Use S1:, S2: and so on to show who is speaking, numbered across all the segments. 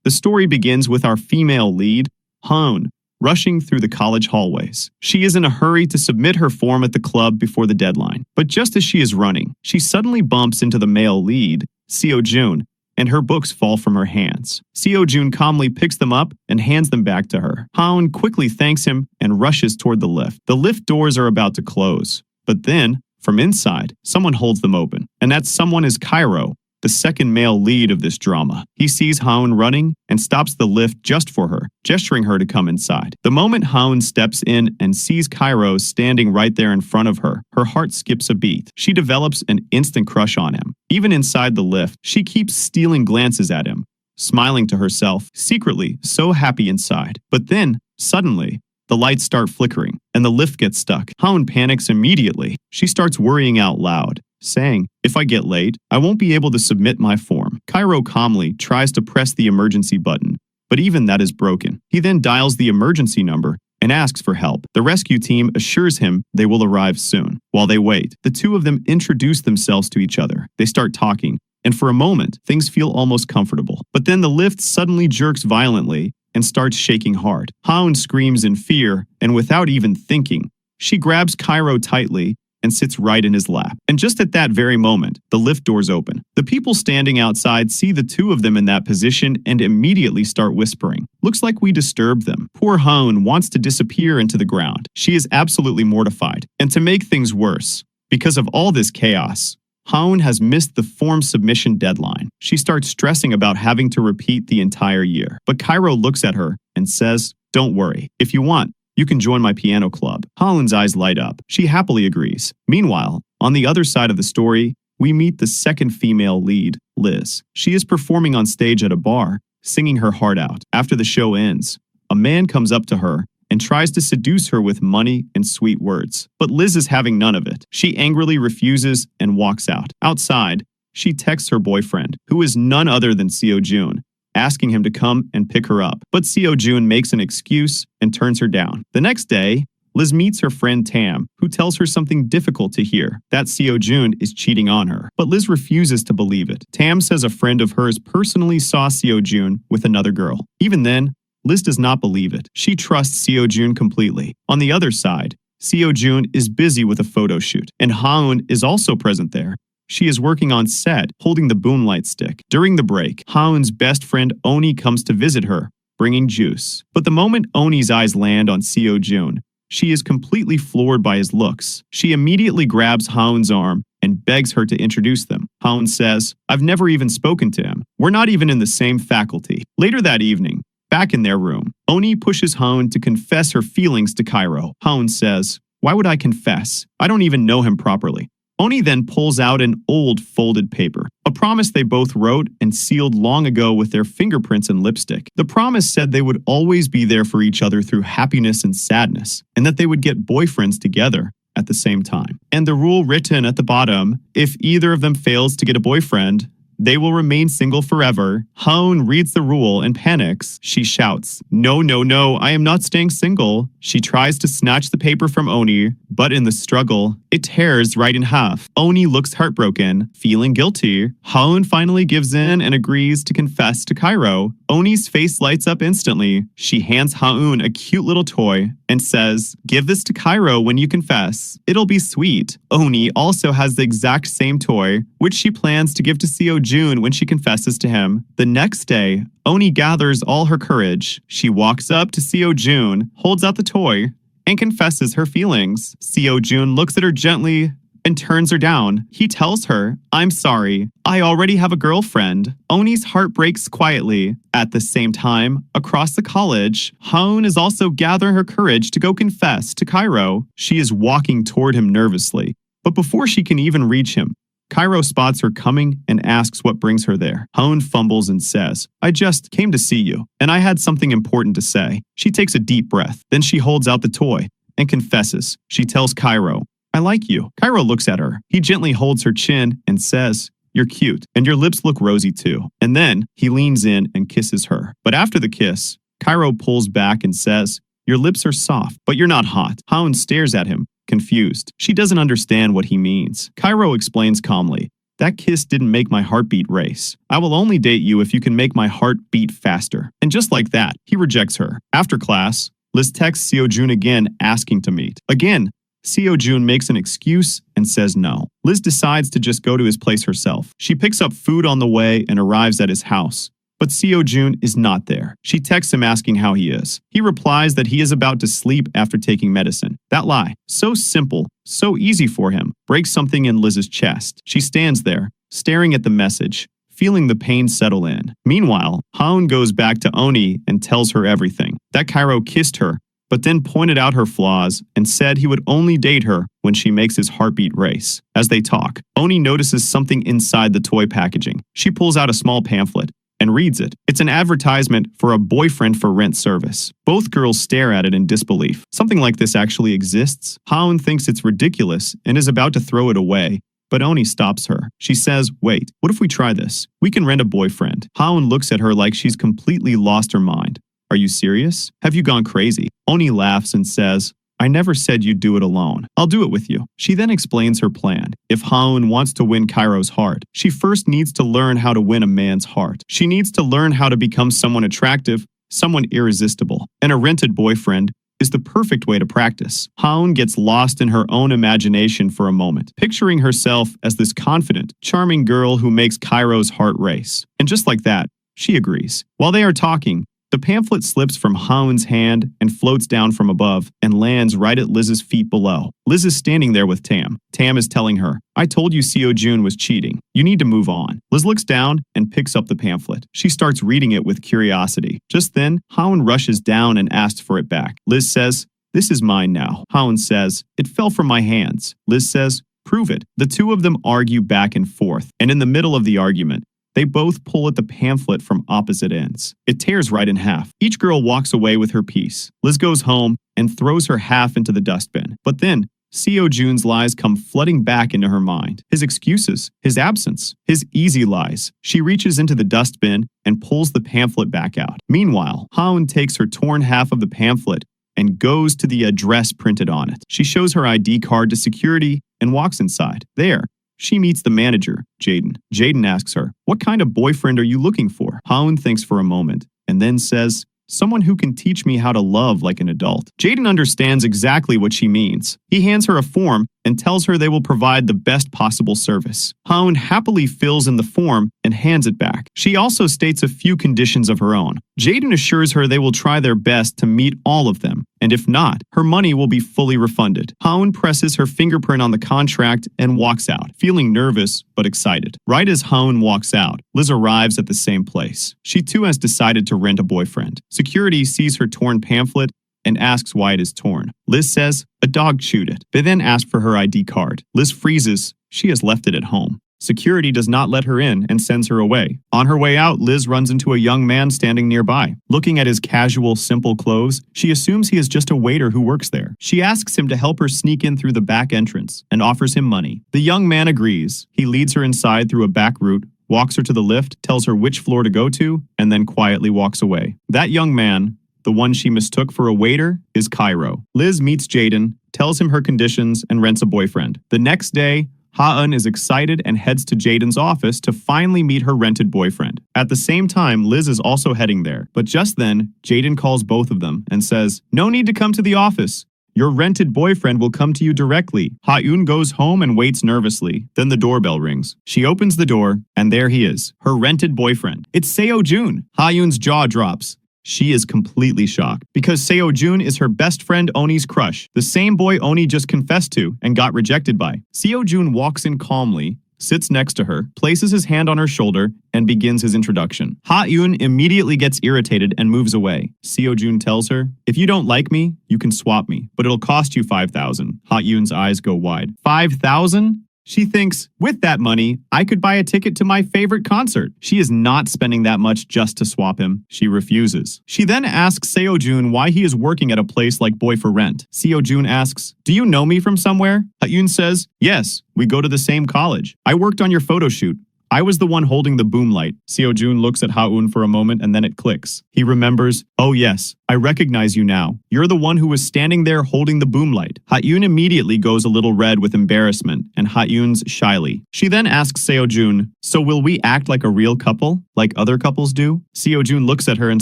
S1: The story begins with our female lead, Hoon, rushing through the college hallways. She is in a hurry to submit her form at the club before the deadline. But just as she is running, she suddenly bumps into the male lead, Seo-jun, and her books fall from her hands. Seo-jun calmly picks them up and hands them back to her. Hoon quickly thanks him and rushes toward the lift. The lift doors are about to close, but then, from inside, someone holds them open. And that someone is Cairo, the second male lead of this drama. He sees Hoon running and stops the lift just for her, gesturing her to come inside. The moment Hoon steps in and sees Cairo standing right there in front of her, her heart skips a beat. She develops an instant crush on him. Even inside the lift, she keeps stealing glances at him, smiling to herself, secretly so happy inside. But then, suddenly, the lights start flickering, and the lift gets stuck. Hoon panics immediately. She starts worrying out loud, saying, "If I get late, I won't be able to submit my form." Cairo calmly tries to press the emergency button, but even that is broken. He then dials the emergency number and asks for help. The rescue team assures him they will arrive soon. While they wait, the two of them introduce themselves to each other. They start talking, and for a moment, things feel almost comfortable. But then the lift suddenly jerks violently and starts shaking hard. Hoon screams in fear, and without even thinking, she grabs Cairo tightly and sits right in his lap. And just at that very moment, the lift doors open. The people standing outside see the two of them in that position and immediately start whispering. "Looks like we disturbed them." Poor Hoon wants to disappear into the ground. She is absolutely mortified. And to make things worse, because of all this chaos, Hoon has missed the form submission deadline. She starts stressing about having to repeat the entire year. But Cairo looks at her and says, "Don't worry. If you want, you can join my piano club." Hoon's eyes light up. She happily agrees. Meanwhile, on the other side of the story, we meet the second female lead, Liz. She is performing on stage at a bar, singing her heart out. After the show ends, a man comes up to her and tries to seduce her with money and sweet words. But Liz is having none of it. She angrily refuses and walks out. Outside, she texts her boyfriend, who is none other than Seo-jun, asking him to come and pick her up. But Seo-jun makes an excuse and turns her down. The next day, Liz meets her friend Tam, who tells her something difficult to hear, that Seo-jun is cheating on her. But Liz refuses to believe it. Tam says a friend of hers personally saw Seo-jun with another girl. Even then, Liz does not believe it. She trusts Seo-jun completely. On the other side, Seo-jun is busy with a photo shoot, and Hoon is also present there. She is working on set, holding the boom light stick. During the break, Hoon's best friend Oni comes to visit her, bringing juice. But the moment Oni's eyes land on Seo-jun, she is completely floored by his looks. She immediately grabs Hoon's arm and begs her to introduce them. Hoon says, "I've never even spoken to him. We're not even in the same faculty." Later that evening, back in their room, Oni pushes Hoon to confess her feelings to Cairo. Hoon says, "Why would I confess? I don't even know him properly." Oni then pulls out an old folded paper, a promise they both wrote and sealed long ago with their fingerprints and lipstick. The promise said they would always be there for each other through happiness and sadness, and that they would get boyfriends together at the same time. And the rule written at the bottom, if either of them fails to get a boyfriend, they will remain single forever. Hoon reads the rule and panics. She shouts, "No, no, no, I am not staying single." She tries to snatch the paper from Oni, but in the struggle, it tears right in half. Oni looks heartbroken, feeling guilty. Hoon finally gives in and agrees to confess to Cairo. Oni's face lights up instantly. She hands Hoon a cute little toy and says, "Give this to Cairo when you confess. It'll be sweet." Oni also has the exact same toy, which she plans to give to Seo-jun when she confesses to him. The next day, Oni gathers all her courage. She walks up to Seo-jun, holds out the toy, and confesses her feelings. Seo-jun looks at her gently and turns her down. He tells her, "I'm sorry, I already have a girlfriend." Oni's heart breaks quietly. At the same time, across the college, Hoon is also gathering her courage to go confess to Cairo. She is walking toward him nervously, but before she can even reach him, Cairo spots her coming and asks what brings her there. Hoon fumbles and says, "I just came to see you, and I had something important to say." She takes a deep breath. Then she holds out the toy and confesses. She tells Cairo, "I like you." Cairo looks at her. He gently holds her chin and says, "You're cute, and your lips look rosy too." And then he leans in and kisses her. But after the kiss, Cairo pulls back and says, "Your lips are soft, but you're not hot." Hoon stares at him, confused. She doesn't understand what he means. Cairo explains calmly, That kiss didn't make my heartbeat race. I will only date you if you can make my heart beat faster. And just like that, he rejects her. After class, Liz texts Seo-jun again asking to meet. Again, Seo-jun makes an excuse and says no. Liz decides to just go to his place herself. She picks up food on the way and arrives at his house. But Seo-jun is not there. She texts him asking how he is. He replies that he is about to sleep after taking medicine. That lie, so simple, so easy for him, breaks something in Liz's chest. She stands there, staring at the message, feeling the pain settle in. Meanwhile, Haun goes back to Oni and tells her everything. That Cairo kissed her, but then pointed out her flaws and said he would only date her when she makes his heartbeat race. As they talk, Oni notices something inside the toy packaging. She pulls out a small pamphlet and reads it. It's an advertisement for a boyfriend for rent service. Both girls stare at it in disbelief. Something like this actually exists? Haun thinks it's ridiculous and is about to throw it away, but Oni stops her. She says, wait, what if we try this? We can rent a boyfriend. Haun looks at her like she's completely lost her mind. Are you serious? Have you gone crazy? Oni laughs and says, I never said you'd do it alone. I'll do it with you. She then explains her plan. If Haun wants to win Cairo's heart, she first needs to learn how to win a man's heart. She needs to learn how to become someone attractive, someone irresistible. And a rented boyfriend is the perfect way to practice. Haun gets lost in her own imagination for a moment, picturing herself as this confident, charming girl who makes Cairo's heart race. And just like that, she agrees. While they are talking, the pamphlet slips from Haun's hand and floats down from above and lands right at Liz's feet below. Liz is standing there with Tam. Tam is telling her, I told you Seo-jun was cheating. You need to move on. Liz looks down and picks up the pamphlet. She starts reading it with curiosity. Just then, Haun rushes down and asks for it back. Liz says, this is mine now. Haun says, it fell from my hands. Liz says, prove it. The two of them argue back and forth, and in the middle of the argument, they both pull at the pamphlet from opposite ends. It tears right in half. Each girl walks away with her piece. Liz goes home and throws her half into the dustbin. But then, Seo-jun's lies come flooding back into her mind. His excuses, his absence, his easy lies. She reaches into the dustbin and pulls the pamphlet back out. Meanwhile, Haun takes her torn half of the pamphlet and goes to the address printed on it. She shows her ID card to security and walks inside. There, she meets the manager, Jaden. Jaden asks her, what kind of boyfriend are you looking for? Haun thinks for a moment and then says, someone who can teach me how to love like an adult. Jaden understands exactly what she means. He hands her a form and tells her they will provide the best possible service. Haun happily fills in the form and hands it back. She also states a few conditions of her own. Jaden assures her they will try their best to meet all of them, and if not, her money will be fully refunded. Haun presses her fingerprint on the contract and walks out, feeling nervous but excited. Right as Haun walks out, Liz arrives at the same place. She too has decided to rent a boyfriend. Security sees her torn pamphlet and asks why it is torn. Liz says, a dog chewed it. They then ask for her ID card. Liz freezes. She has left it at home. Security does not let her in and sends her away. On her way out, Liz runs into a young man standing nearby. Looking at his casual, simple clothes, she assumes he is just a waiter who works there. She asks him to help her sneak in through the back entrance and offers him money. The young man agrees. He leads her inside through a back route, walks her to the lift, tells her which floor to go to, and then quietly walks away. That young man, the one she mistook for a waiter, is Cairo. Liz meets Jaden, tells him her conditions, and rents a boyfriend. The next day, Haun is excited and heads to Jaden's office to finally meet her rented boyfriend. At the same time, Liz is also heading there. But just then, Jaden calls both of them and says, no need to come to the office. Your rented boyfriend will come to you directly. Ha-eun goes home and waits nervously. Then the doorbell rings. She opens the door, and there he is, her rented boyfriend. It's Seo-jun. Ha-eun's jaw drops. She is completely shocked because Seo-jun is her best friend Oni's crush, the same boy Oni just confessed to and got rejected by. Seo-jun walks in calmly, sits next to her, places his hand on her shoulder, and begins his introduction. Ha-eun immediately gets irritated and moves away. Seo-jun tells her, if you don't like me, you can swap me, but it'll cost you 5,000. Ha-eun's eyes go wide. 5,000? She thinks, with that money, I could buy a ticket to my favorite concert. She is not spending that much just to swap him. She refuses. She then asks Seo-jun why he is working at a place like Boy for Rent. Seo-jun asks, do you know me from somewhere? Ha-eun says, yes, we go to the same college. I worked on your photo shoot. I was the one holding the boom light. Seo-jun looks at Ha-eun for a moment and then it clicks. He remembers, oh yes, I recognize you now. You're the one who was standing there holding the boom light. Ha-eun immediately goes a little red with embarrassment and Ha-eun's shyly. She then asks Seo-jun, so will we act like a real couple, like other couples do? Seo-jun looks at her and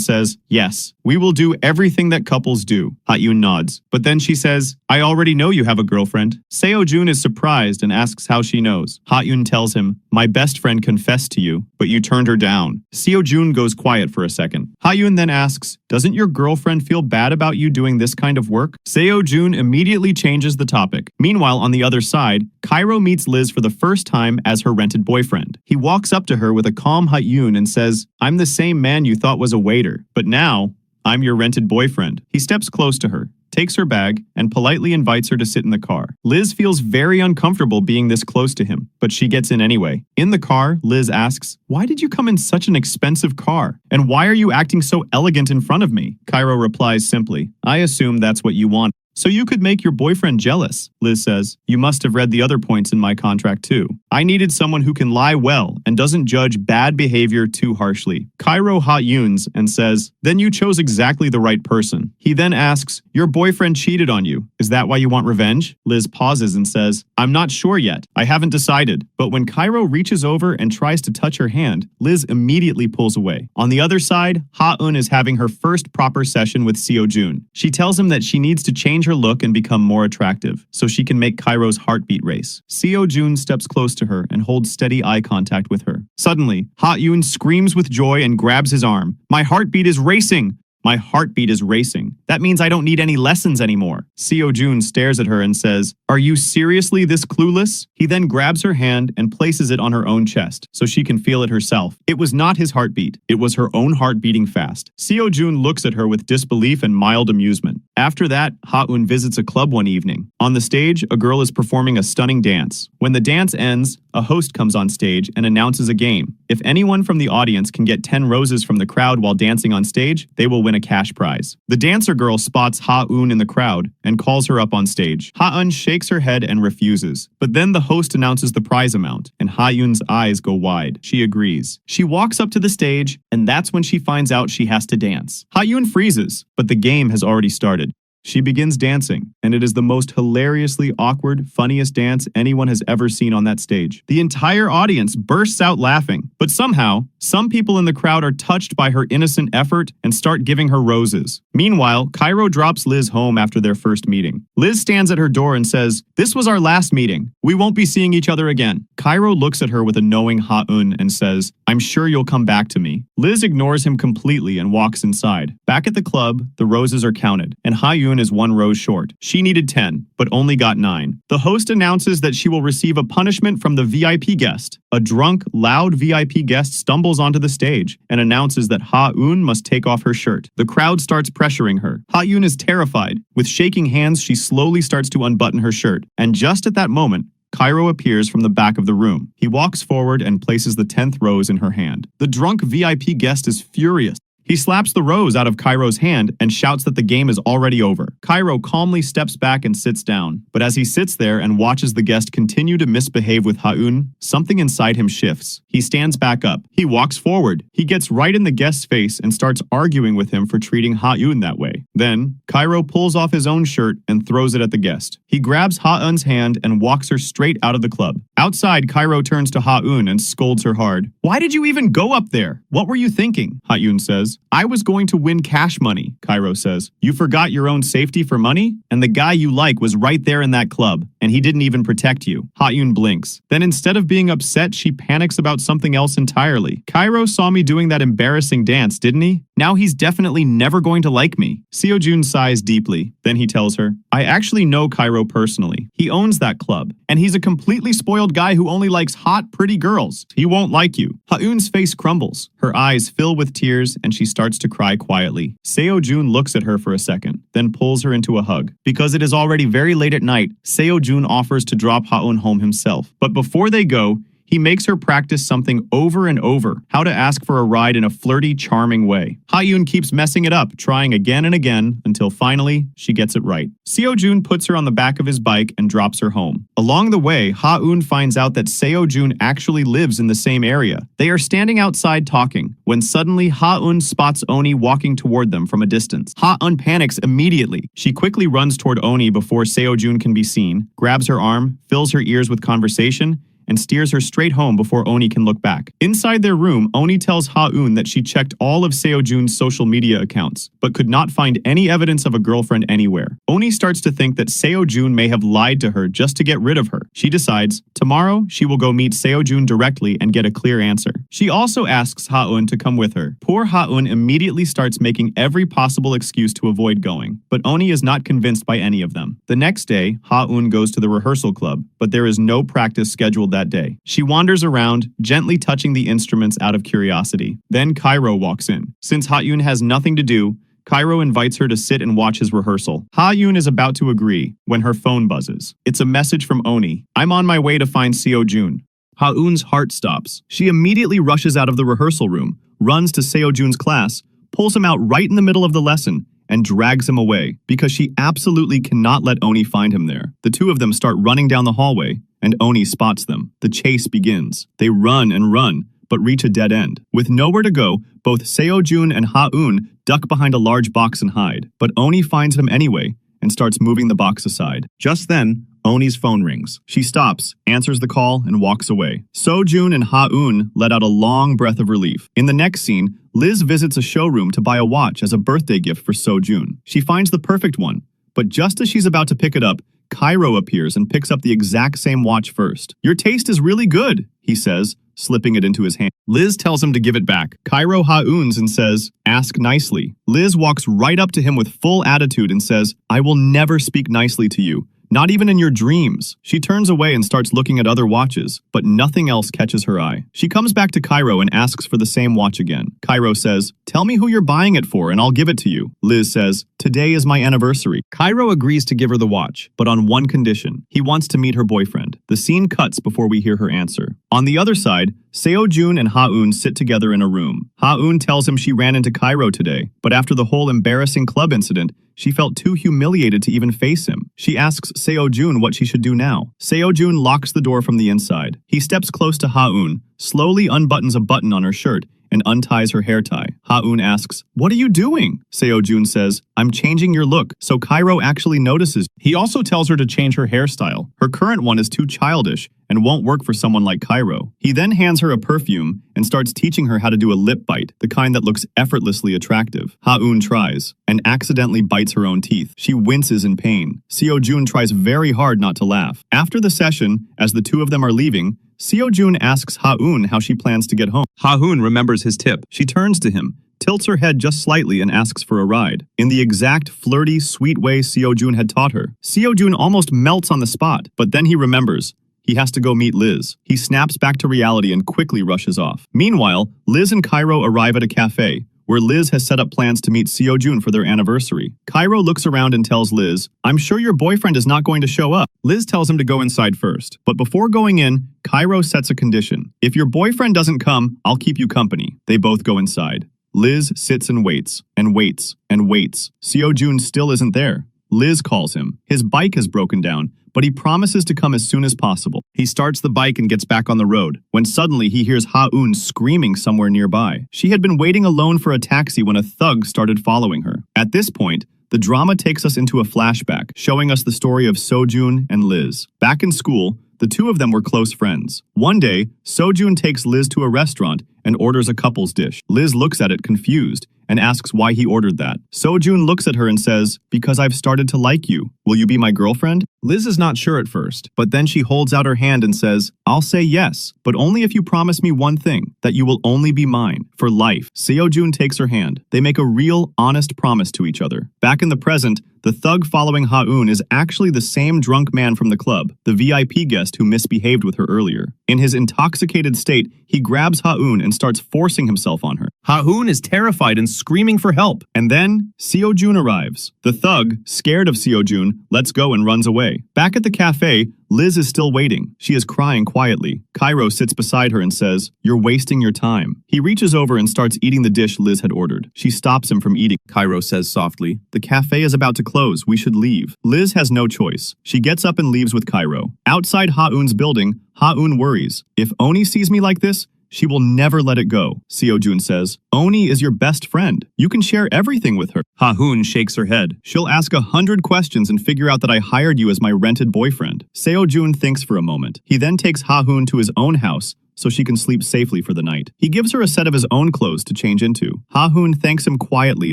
S1: says, yes, we will do everything that couples do. Ha-eun nods. But then she says, I already know you have a girlfriend. Seo-jun is surprised and asks how she knows. Ha-eun tells him, my best friend confessed to you, but you turned her down. Seo-jun goes quiet for a second. Ha-eun then asks, doesn't your girlfriend feel bad about you doing this kind of work? Seo-jun immediately changes the topic. Meanwhile, on the other side, Cairo meets Liz for the first time as her rented boyfriend. He walks up to her with a calm Ha-eun and says, I'm the same man you thought was a waiter, but now I'm your rented boyfriend. He steps close to her, takes her bag, and politely invites her to sit in the car. Liz feels very uncomfortable being this close to him, but she gets in anyway. In the car, Liz asks, why did you come in such an expensive car? And why are you acting so elegant in front of me? Cairo replies simply, I assume that's what you want. So you could make your boyfriend jealous, Liz says. You must have read the other points in my contract too. I needed someone who can lie well and doesn't judge bad behavior too harshly. Cairo Ha-euns and says, then you chose exactly the right person. He then asks, your boyfriend cheated on you. Is that why you want revenge? Liz pauses and says, I'm not sure yet. I haven't decided. But when Cairo reaches over and tries to touch her hand, Liz immediately pulls away. On the other side, Ha-eun is having her first proper session with Seo-jun. She tells him that she needs to change her look and become more attractive, so she can make Cairo's heartbeat race. Seo-jun steps close to her and holds steady eye contact with her. Suddenly, Ha-eun screams with joy and grabs his arm. My heartbeat is racing! My heartbeat is racing. That means I don't need any lessons anymore. Seo-jun stares at her and says, are you seriously this clueless? He then grabs her hand and places it on her own chest so she can feel it herself. It was not his heartbeat. It was her own heart beating fast. Seo-jun looks at her with disbelief and mild amusement. After that, Ha-eun visits a club one evening. On the stage, a girl is performing a stunning dance. When the dance ends, a host comes on stage and announces a game. If anyone from the audience can get 10 roses from the crowd while dancing on stage, they will win a cash prize. The dancer girl spots Ha-eun in the crowd and calls her up on stage. Ha-eun shakes her head and refuses. But then the host announces the prize amount, and Ha-eun's eyes go wide. She agrees. She walks up to the stage, and that's when she finds out she has to dance. Ha-eun freezes, but the game has already started. She begins dancing, and it is the most hilariously awkward, funniest dance anyone has ever seen on that stage. The entire audience bursts out laughing, but somehow, some people in the crowd are touched by her innocent effort and start giving her roses. Meanwhile, Cairo drops Liz home after their first meeting. Liz stands at her door and says, this was our last meeting. We won't be seeing each other again. Cairo looks at her with a knowing Ha-eun and says, I'm sure you'll come back to me. Liz ignores him completely and walks inside. Back at the club, the roses are counted, and Ha-eun is 1 rose short. She needed 10, but only got 9. The host announces that she will receive a punishment from the VIP guest. A drunk, loud VIP guest stumbles onto the stage and announces that Ha-eun must take off her shirt. The crowd starts pressuring her. Ha-eun is terrified. With shaking hands, she slowly starts to unbutton her shirt. And just at that moment, Cairo appears from the back of the room. He walks forward and places the 10th rose in her hand. The drunk VIP guest is furious. He slaps the rose out of Cairo's hand and shouts that the game is already over. Cairo calmly steps back and sits down. But as he sits there and watches the guest continue to misbehave with Ha-eun, something inside him shifts. He stands back up. He walks forward. He gets right in the guest's face and starts arguing with him for treating Ha-eun that way. Then, Cairo pulls off his own shirt and throws it at the guest. He grabs Ha-eun's hand and walks her straight out of the club. Outside, Cairo turns to Ha-eun and scolds her hard. Why did you even go up there? What were you thinking? Ha-eun says. I was going to win cash money, Cairo says. You forgot your own safety for money? And the guy you like was right there in that club, and he didn't even protect you. Ha-eun blinks. Then instead of being upset, she panics about something else entirely. Cairo saw me doing that embarrassing dance, didn't he? Now he's definitely never going to like me. Seo-jun sighs deeply. Then he tells her, I actually know Cairo personally. He owns that club, and he's a completely spoiled guy who only likes hot, pretty girls. He won't like you. Ha-eun's face crumbles. Her eyes fill with tears, and she starts to cry quietly. Seo-jun looks at her for a second, then pulls her into a hug. Because it is already very late at night, Seo-jun offers to drop Ha-eun home himself. But before they go, He makes her practice something over and over, how to ask for a ride in a flirty, charming way. Ha-eun keeps messing it up, trying again and again, until finally, she gets it right. Seo-jun puts her on the back of his bike and drops her home. Along the way, Ha-eun finds out that Seo-jun actually lives in the same area. They are standing outside talking, when suddenly Ha-eun spots Oni walking toward them from a distance. Ha-eun panics immediately. She quickly runs toward Oni before Seo-jun can be seen, grabs her arm, fills her ears with conversation, and steers her straight home before Oni can look back. Inside their room, Oni tells Ha-eun that she checked all of Seo-jun's social media accounts, but could not find any evidence of a girlfriend anywhere. Oni starts to think that Seo-jun may have lied to her just to get rid of her. She decides, tomorrow, she will go meet Seo-jun directly and get a clear answer. She also asks Ha-eun to come with her. Poor Ha-eun immediately starts making every possible excuse to avoid going, but Oni is not convinced by any of them. The next day, Ha-eun goes to the rehearsal club, but there is no practice scheduled that day. She wanders around, gently touching the instruments out of curiosity. Then Cairo walks in. Since Ha-eun has nothing to do, Cairo invites her to sit and watch his rehearsal. Ha-eun is about to agree when her phone buzzes. It's a message from Oni. I'm on my way to find Seo-jun. Ha-eun's heart stops. She immediately rushes out of the rehearsal room, runs to Seo-jun's class, pulls him out right in the middle of the lesson, and drags him away because she absolutely cannot let Oni find him there. The two of them start running down the hallway, and Oni spots them. The chase begins. They run and run, but reach a dead end. With nowhere to go, both Seo-jun and Ha-eun duck behind a large box and hide, but Oni finds them anyway and starts moving the box aside. Just then, Oni's phone rings. She stops, answers the call, and walks away. Seo-jun and Ha-eun let out a long breath of relief. In the next scene, Liz visits a showroom to buy a watch as a birthday gift for Seo-jun. She finds the perfect one, but just as she's about to pick it up, Cairo appears and picks up the exact same watch first. Your taste is really good, he says, slipping it into his hand. Liz tells him to give it back. Cairo ha-eun's and says, ask nicely. Liz walks right up to him with full attitude and says, I will never speak nicely to you. Not even in your dreams. She turns away and starts looking at other watches, but nothing else catches her eye. She comes back to Cairo and asks for the same watch again. Cairo says, tell me who you're buying it for and I'll give it to you. Liz says, today is my anniversary. Cairo agrees to give her the watch, but on one condition. He wants to meet her boyfriend. The scene cuts before we hear her answer. On the other side, Seo-jun and Ha-eun sit together in a room. Ha-eun tells him she ran into Cairo today, but after the whole embarrassing club incident, she felt too humiliated to even face him. She asks Seo-jun what she should do now. Seo-jun locks the door from the inside. He steps close to Ha-eun, slowly unbuttons a button on her shirt, and unties her hair tie. Ha-eun asks, what are you doing? Seo-jun says, I'm changing your look, so Cairo actually notices. He also tells her to change her hairstyle. Her current one is too childish and won't work for someone like Cairo. He then hands her a perfume and starts teaching her how to do a lip bite, the kind that looks effortlessly attractive. Ha-eun tries and accidentally bites her own teeth. She winces in pain. Seo-jun tries very hard not to laugh. After the session, as the two of them are leaving, Seo-jun asks Ha-eun how she plans to get home. Ha-eun remembers his tip. She turns to him, tilts her head just slightly and asks for a ride. In the exact flirty, sweet way Seo-jun had taught her. Seo-jun almost melts on the spot, but then he remembers. He has to go meet Liz. He snaps back to reality and quickly rushes off. Meanwhile, Liz and Cairo arrive at a cafe, where Liz has set up plans to meet Seo-jun for their anniversary. Cairo looks around and tells Liz, I'm sure your boyfriend is not going to show up. Liz tells him to go inside first. But before going in, Cairo sets a condition. If your boyfriend doesn't come, I'll keep you company. They both go inside. Liz sits and waits, and waits, and waits. Seo-jun still isn't there. Liz calls him. His bike has broken down, but he promises to come as soon as possible. He starts the bike and gets back on the road, when suddenly he hears Ha-eun screaming somewhere nearby. She had been waiting alone for a taxi when a thug started following her. At this point, the drama takes us into a flashback, showing us the story of Seo-jun and Liz. Back in school, the two of them were close friends. One day, Seo-jun takes Liz to a restaurant and orders a couple's dish. Liz looks at it confused and asks why he ordered that. Seo-jun looks at her and says, because I've started to like you. Will you be my girlfriend? Liz is not sure at first, but then she holds out her hand and says, I'll say yes, but only if you promise me one thing, that you will only be mine, for life. Seo-jun takes her hand. They make a real, honest promise to each other. Back in the present, the thug following Ha-eun is actually the same drunk man from the club, the VIP guest who misbehaved with her earlier. In his intoxicated state, he grabs Ha-eun and starts forcing himself on her. Ha-eun is terrified and
S2: screaming for help.
S1: And then, Seo-jun arrives. The thug, scared of Seo-jun, lets go and runs away. Back at the cafe, Liz is still waiting. She is crying quietly. Cairo sits beside her and says, "You're wasting your time." He reaches over and starts eating the dish Liz had ordered. She stops him from eating. Cairo says softly, "The cafe is about to close. We should leave." Liz has no choice. She gets up and leaves with Cairo. Outside Ha-eun's building, Ha-eun worries. If Oni sees me like this, she will never let it go. Seo-jun says, "Oni is your best friend. You can share everything with her." Ha-eun shakes her head. "She'll ask 100 questions and figure out that I hired you as my rented boyfriend." Seo-jun thinks for a moment. He then takes Ha-eun to his own house so she can sleep safely for the night. He gives her a set of his own clothes to change into. Ha-eun thanks him quietly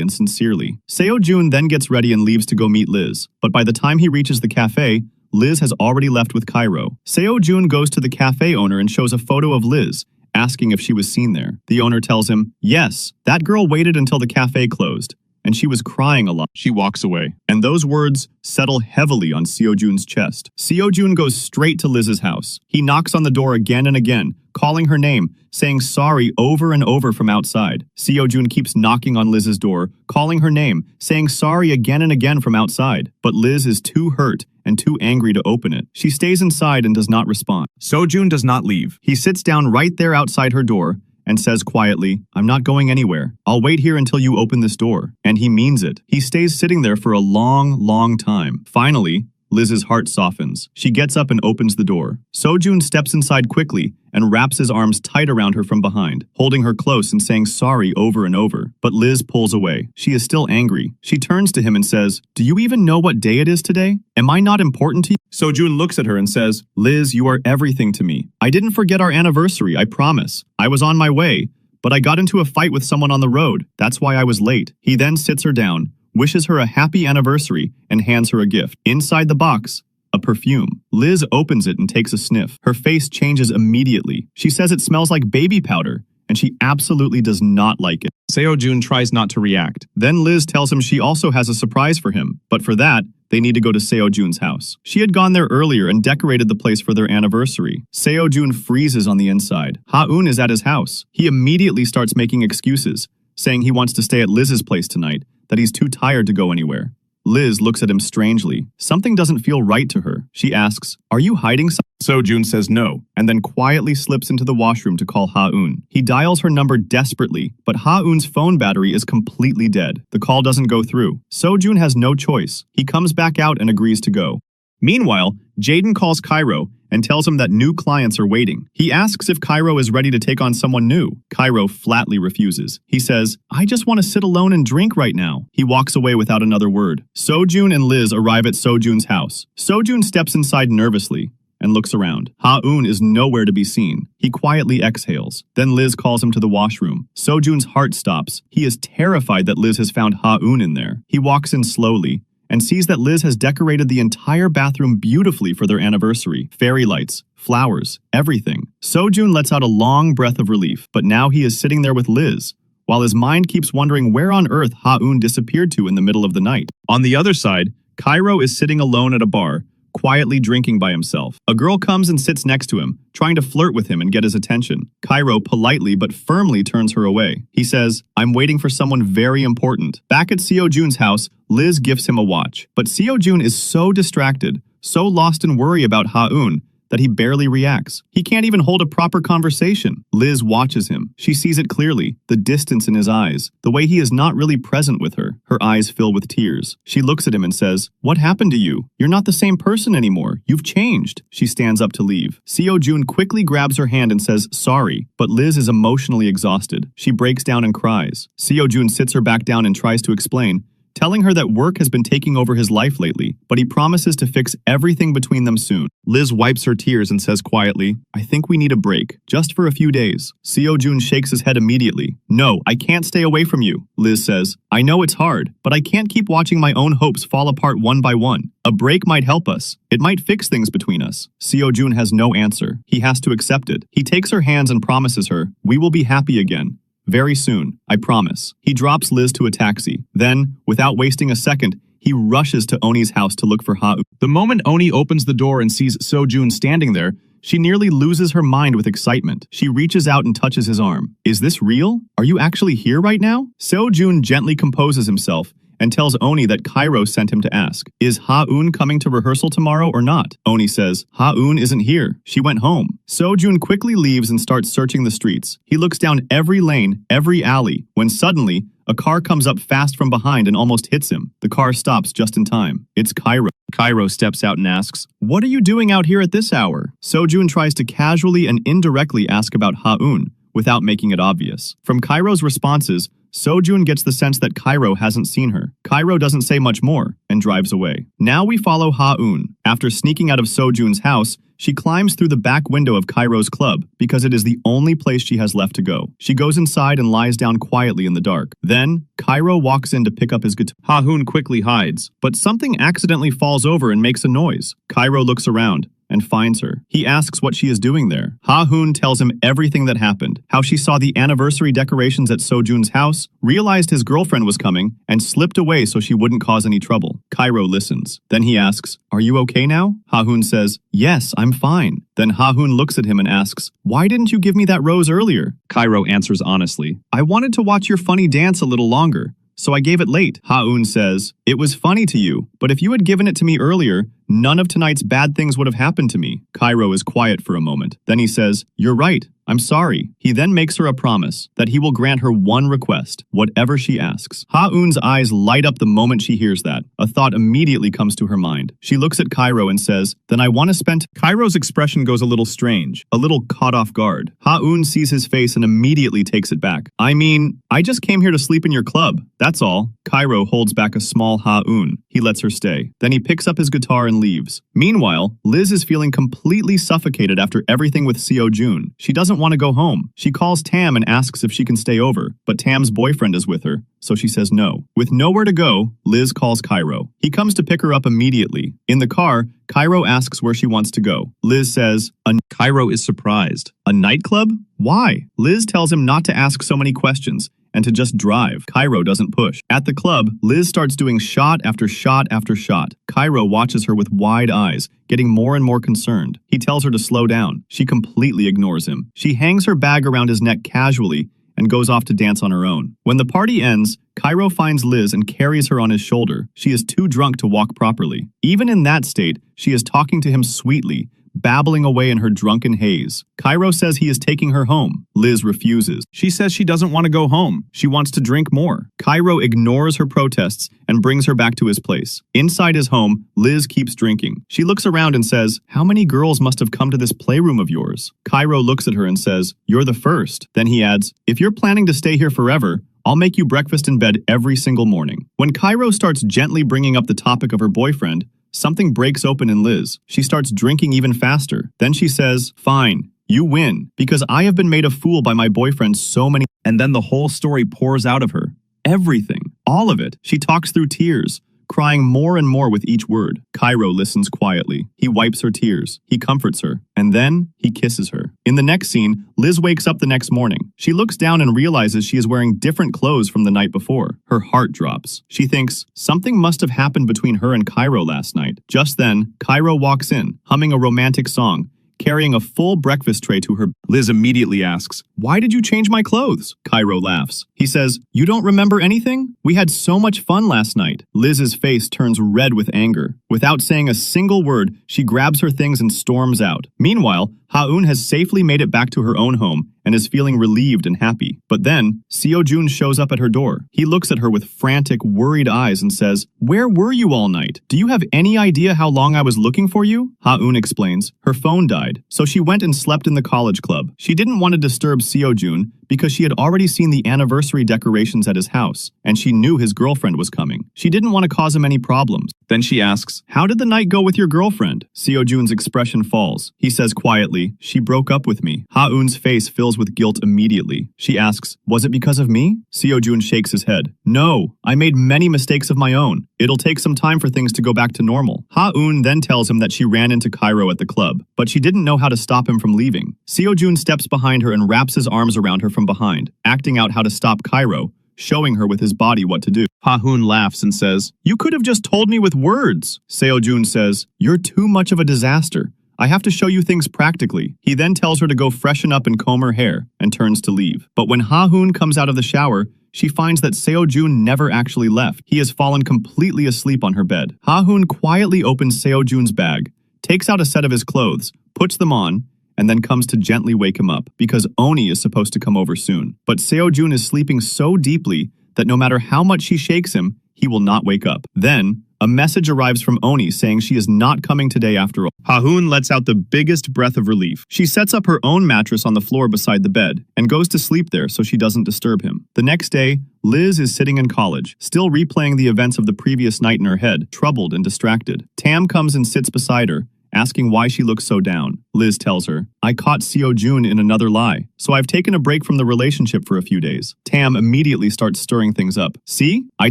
S1: and sincerely. Seo-jun then gets ready and leaves to go meet Liz. But by the time he reaches the cafe, Liz has already left with Cairo. Seo-jun goes to the cafe owner and shows a photo of Liz, asking if she was seen there. The owner tells him, "Yes, that girl waited until the cafe closed, and she was crying a lot." She walks away. And those words settle heavily on Seo-jun's chest. Seo-jun goes straight to Liz's house. He knocks on the door again and again, calling her name, saying sorry over and over from outside. Seo-jun keeps knocking on Liz's door, calling her name, saying sorry again and again from outside. But Liz is too hurt and too angry to open it. She stays inside and does not respond.
S2: Seo-jun does not leave.
S1: He sits down right there outside her door and says quietly, "I'm not going anywhere. I'll wait here until you open this door." And he means it. He stays sitting there for a long, long time. Finally, Liz's heart softens. She gets up and opens the door. Seo-jun steps inside quickly and wraps his arms tight around her from behind, holding her close and saying sorry over and over. But Liz pulls away. She is still angry. She turns to him and says, "Do you even know what day it is today? Am I not important to you?" Seo-jun looks at her and says, "Liz, you are everything to me. I didn't forget our anniversary, I promise. I was on my way, but I got into a fight with someone on the road. That's why I was late." He then sits her down, wishes her a happy anniversary, and hands her a gift. Inside the box, a perfume. Liz opens it and takes a sniff. Her face changes immediately. She says it smells like baby powder, and she absolutely does not like it.
S2: Seo-jun tries not to react.
S1: Then Liz tells him she also has a surprise for him, but for that, they need to go to Seo-jun's house. She had gone there earlier and decorated the place for their anniversary. Seo-jun freezes on the inside. Ha-eun is at his house. He immediately starts making excuses, saying he wants to stay at Liz's place tonight, that he's too tired to go anywhere. Liz looks at him strangely. Something doesn't feel right to her. She asks, "Are you hiding something?" Seo-jun says no, and then quietly slips into the washroom to call Ha-eun. He dials her number desperately, but Ha-eun's phone battery is completely dead. The call doesn't go through. Seo-jun has no choice. He comes back out and agrees to go. Meanwhile, Jaden calls Cairo and tells him that new clients are waiting. He asks if Cairo is ready to take on someone new. Cairo flatly refuses. He says, "I just want to sit alone and drink right now." He walks away without another word. Seo-jun and Liz arrive at Seo-jun's house. Seo-jun steps inside nervously and looks around. Ha-eun is nowhere to be seen. He quietly exhales. Then Liz calls him to the washroom. Seo-jun's heart stops. He is terrified that Liz has found Ha-eun in there. He walks in slowly and sees that Liz has decorated the entire bathroom beautifully for their anniversary. Fairy lights, flowers, everything. Seo-jun lets out a long breath of relief, but now he is sitting there with Liz, while his mind keeps wondering where on earth Ha-eun disappeared to in the middle of the night. On the other side, Cairo is sitting alone at a bar, quietly drinking by himself. A girl comes and sits next to him, trying to flirt with him and get his attention. Cairo politely but firmly turns her away. He says, "I'm waiting for someone very important." Back at Seo-jun's house, Liz gives him a watch. But Seo-jun is so distracted, so lost in worry about Ha-eun, that he barely reacts. He can't even hold a proper conversation. Liz watches him. She sees it clearly, the distance in his eyes, the way he is not really present with her. Her eyes fill with tears. She looks at him and says, "What happened to you? You're not the same person anymore. You've changed." She stands up to leave. Seo-jun quickly grabs her hand and says sorry, but Liz is emotionally exhausted. She breaks down and cries. Seo-jun sits her back down and tries to explain, telling her that work has been taking over his life lately, but he promises to fix everything between them soon. Liz wipes her tears and says quietly, "I think we need a break, just for a few days." Seo-jun shakes his head immediately. "No, I can't stay away from you," Liz says. "I know it's hard, but I can't keep watching my own hopes fall apart one by one. A break might help us. It might fix things between us." Seo-jun has no answer. He has to accept it. He takes her hands and promises her, "We will be happy again. Very soon, I promise." He drops Liz to a taxi. Then, without wasting a second, he rushes to Oni's house to look for Ha-eun. The moment Oni opens the door and sees Seo-jun standing there,
S2: She nearly loses her mind with excitement. She reaches out and touches his arm. Is this real? Are you actually here right now? Seo-jun gently composes himself and tells Oni that Cairo sent him to ask, is Ha-eun coming to rehearsal tomorrow or not? Oni says, Ha-eun isn't here. She went home. Seo-jun quickly leaves and starts searching the streets. He looks down every lane, every alley, when suddenly, a car comes up fast from behind and almost hits him. The car stops just in time. It's Cairo. Cairo steps out and asks, what are you doing out here at this hour? Seo-jun tries to casually and indirectly ask about Ha-eun, without making it obvious. From Cairo's responses, Seo-jun gets the sense that Cairo hasn't seen her. Cairo doesn't say much more and drives away. Now we follow Ha-eun. After sneaking out of Seo-jun's house, she climbs through the back window of Cairo's club because it is the only place she has left to go. She goes inside and lies down quietly in the dark. Then, Cairo walks in to pick up his guitar. Ha-eun quickly hides, but something accidentally falls over and makes a noise. Cairo looks around and finds her. He asks what she is doing there. Ha-eun tells him everything that happened, how she saw the anniversary decorations at Seo-jun's house, realized his girlfriend was coming, and slipped away so she wouldn't cause any trouble. Cairo listens. Then he asks, are you okay now? Ha-eun says, yes, I'm fine. Then Ha-eun looks at him and asks, why didn't you give me that rose earlier? Cairo answers honestly, I wanted to watch your funny dance a little longer, so I gave it late. Ha-eun says, it was funny to you, but if you had given it to me earlier, none of tonight's bad things would have happened to me. Cairo is quiet for a moment. Then he says, you're right. I'm sorry. He then makes her a promise that he will grant her one request, whatever she asks. Ha-eun's eyes light up the moment she hears that. A thought immediately comes to her mind. She looks at Cairo and says, then I want to spend... Cairo's expression goes a little strange, a little caught off guard. Ha-eun sees his face and immediately takes it back. I mean, I just came here to sleep in your club. That's all. Cairo holds back a small Ha-eun. He lets her stay. Then he picks up his guitar and leaves. Meanwhile, Liz is feeling completely suffocated after everything with Seo-jun. She doesn't want to go home. She calls Tam and asks if she can stay over, but Tam's boyfriend is with her, so she says no. With nowhere to go, Liz calls Cairo. He comes to pick her up immediately. In the car, Cairo asks where she wants to go. Liz says, Cairo is surprised. A nightclub? Why? Liz tells him not to ask so many questions and to just drive. Cairo doesn't push. At the club, Liz starts doing shot after shot after shot. Cairo watches her with wide eyes, getting more and more concerned. He tells her to slow down. She completely ignores him. She hangs her bag around his neck casually and goes off to dance on her own. When the party ends, Cairo finds Liz and carries her on his shoulder. She is too drunk to walk properly. Even in that state, she is talking to him sweetly, babbling away in her drunken haze. Cairo says he is taking her home. Liz refuses. She says she doesn't want to go home. She wants to drink more. Cairo ignores her protests and brings her back to his place. Inside his home, Liz keeps drinking. She looks around and says, how many girls must have come to this playroom of yours? Cairo looks at her and says, you're the first. Then he adds, if you're planning to stay here forever, I'll make you breakfast in bed every single morning. When Cairo starts gently bringing up the topic of her boyfriend, something breaks open in Liz. She starts drinking even faster. Then she says, fine, you win, because I have been made a fool by my boyfriend so many. And then the whole story pours out of her. Everything. All of it. She talks through tears, crying more and more with each word. Cairo listens quietly. He wipes her tears. He comforts her. And then he kisses her. In the next scene, Liz wakes up the next morning. She looks down and realizes she is wearing different clothes from the night before. Her heart drops. She thinks, something must have happened between her and Cairo last night. Just then, Cairo walks in, humming a romantic song, carrying a full breakfast tray to her. Liz immediately asks, why did you change my clothes? Cairo laughs. He says, you don't remember anything? We had so much fun last night. Liz's face turns red with anger. Without saying a single word, she grabs her things and storms out. Meanwhile, Ha-eun has safely made it back to her own home and is feeling relieved and happy. But then, Seo-jun shows up at her door. He looks at her with frantic, worried eyes and says, where were you all night? Do you have any idea how long I was looking for you? Ha-eun explains, her phone died, so she went and slept in the college club. She didn't want to disturb Seo-jun because she had already seen the anniversary decorations at his house, and she knew his girlfriend was coming. She didn't want to cause him any problems. Then she asks, how did the night go with your girlfriend? Seo-jun's expression falls. He says quietly, she broke up with me. Ha-eun's face fills with guilt immediately. She asks, was it because of me? Seo-jun shakes his head. No, I made many mistakes of my own. It'll take some time for things to go back to normal. Ha-eun then tells him that she ran into Cairo at the club, but she didn't know how to stop him from leaving. Seo-jun steps behind her and wraps his arms around her from behind, acting out how to stop Cairo, showing her with his body what to do. Ha-eun laughs and says, you could have just told me with words. Seo-jun says, you're too much of a disaster. I have to show you things practically. He then tells her to go freshen up and comb her hair and turns to leave. But when Ha-hoon comes out of the shower, she finds that Seo-jun never actually left. He has fallen completely asleep on her bed. Ha-hoon quietly opens Seo-jun's bag, takes out a set of his clothes, puts them on, and then comes to gently wake him up because Oni is supposed to come over soon. But Seo-jun is sleeping so deeply that no matter how much she shakes him, he will not wake up. Then, a message arrives from Oni saying she is not coming today after all. Ha-hoon lets out the biggest breath of relief. She sets up her own mattress on the floor beside the bed and goes to sleep there so she doesn't disturb him. The next day, Liz is sitting in college, still replaying the events of the previous night in her head, troubled and distracted. Tam comes and sits beside her, asking why she looks so down. Liz tells her, I caught Seo-jun in another lie, so I've taken a break from the relationship for a few days. Tam immediately starts stirring things up. See? I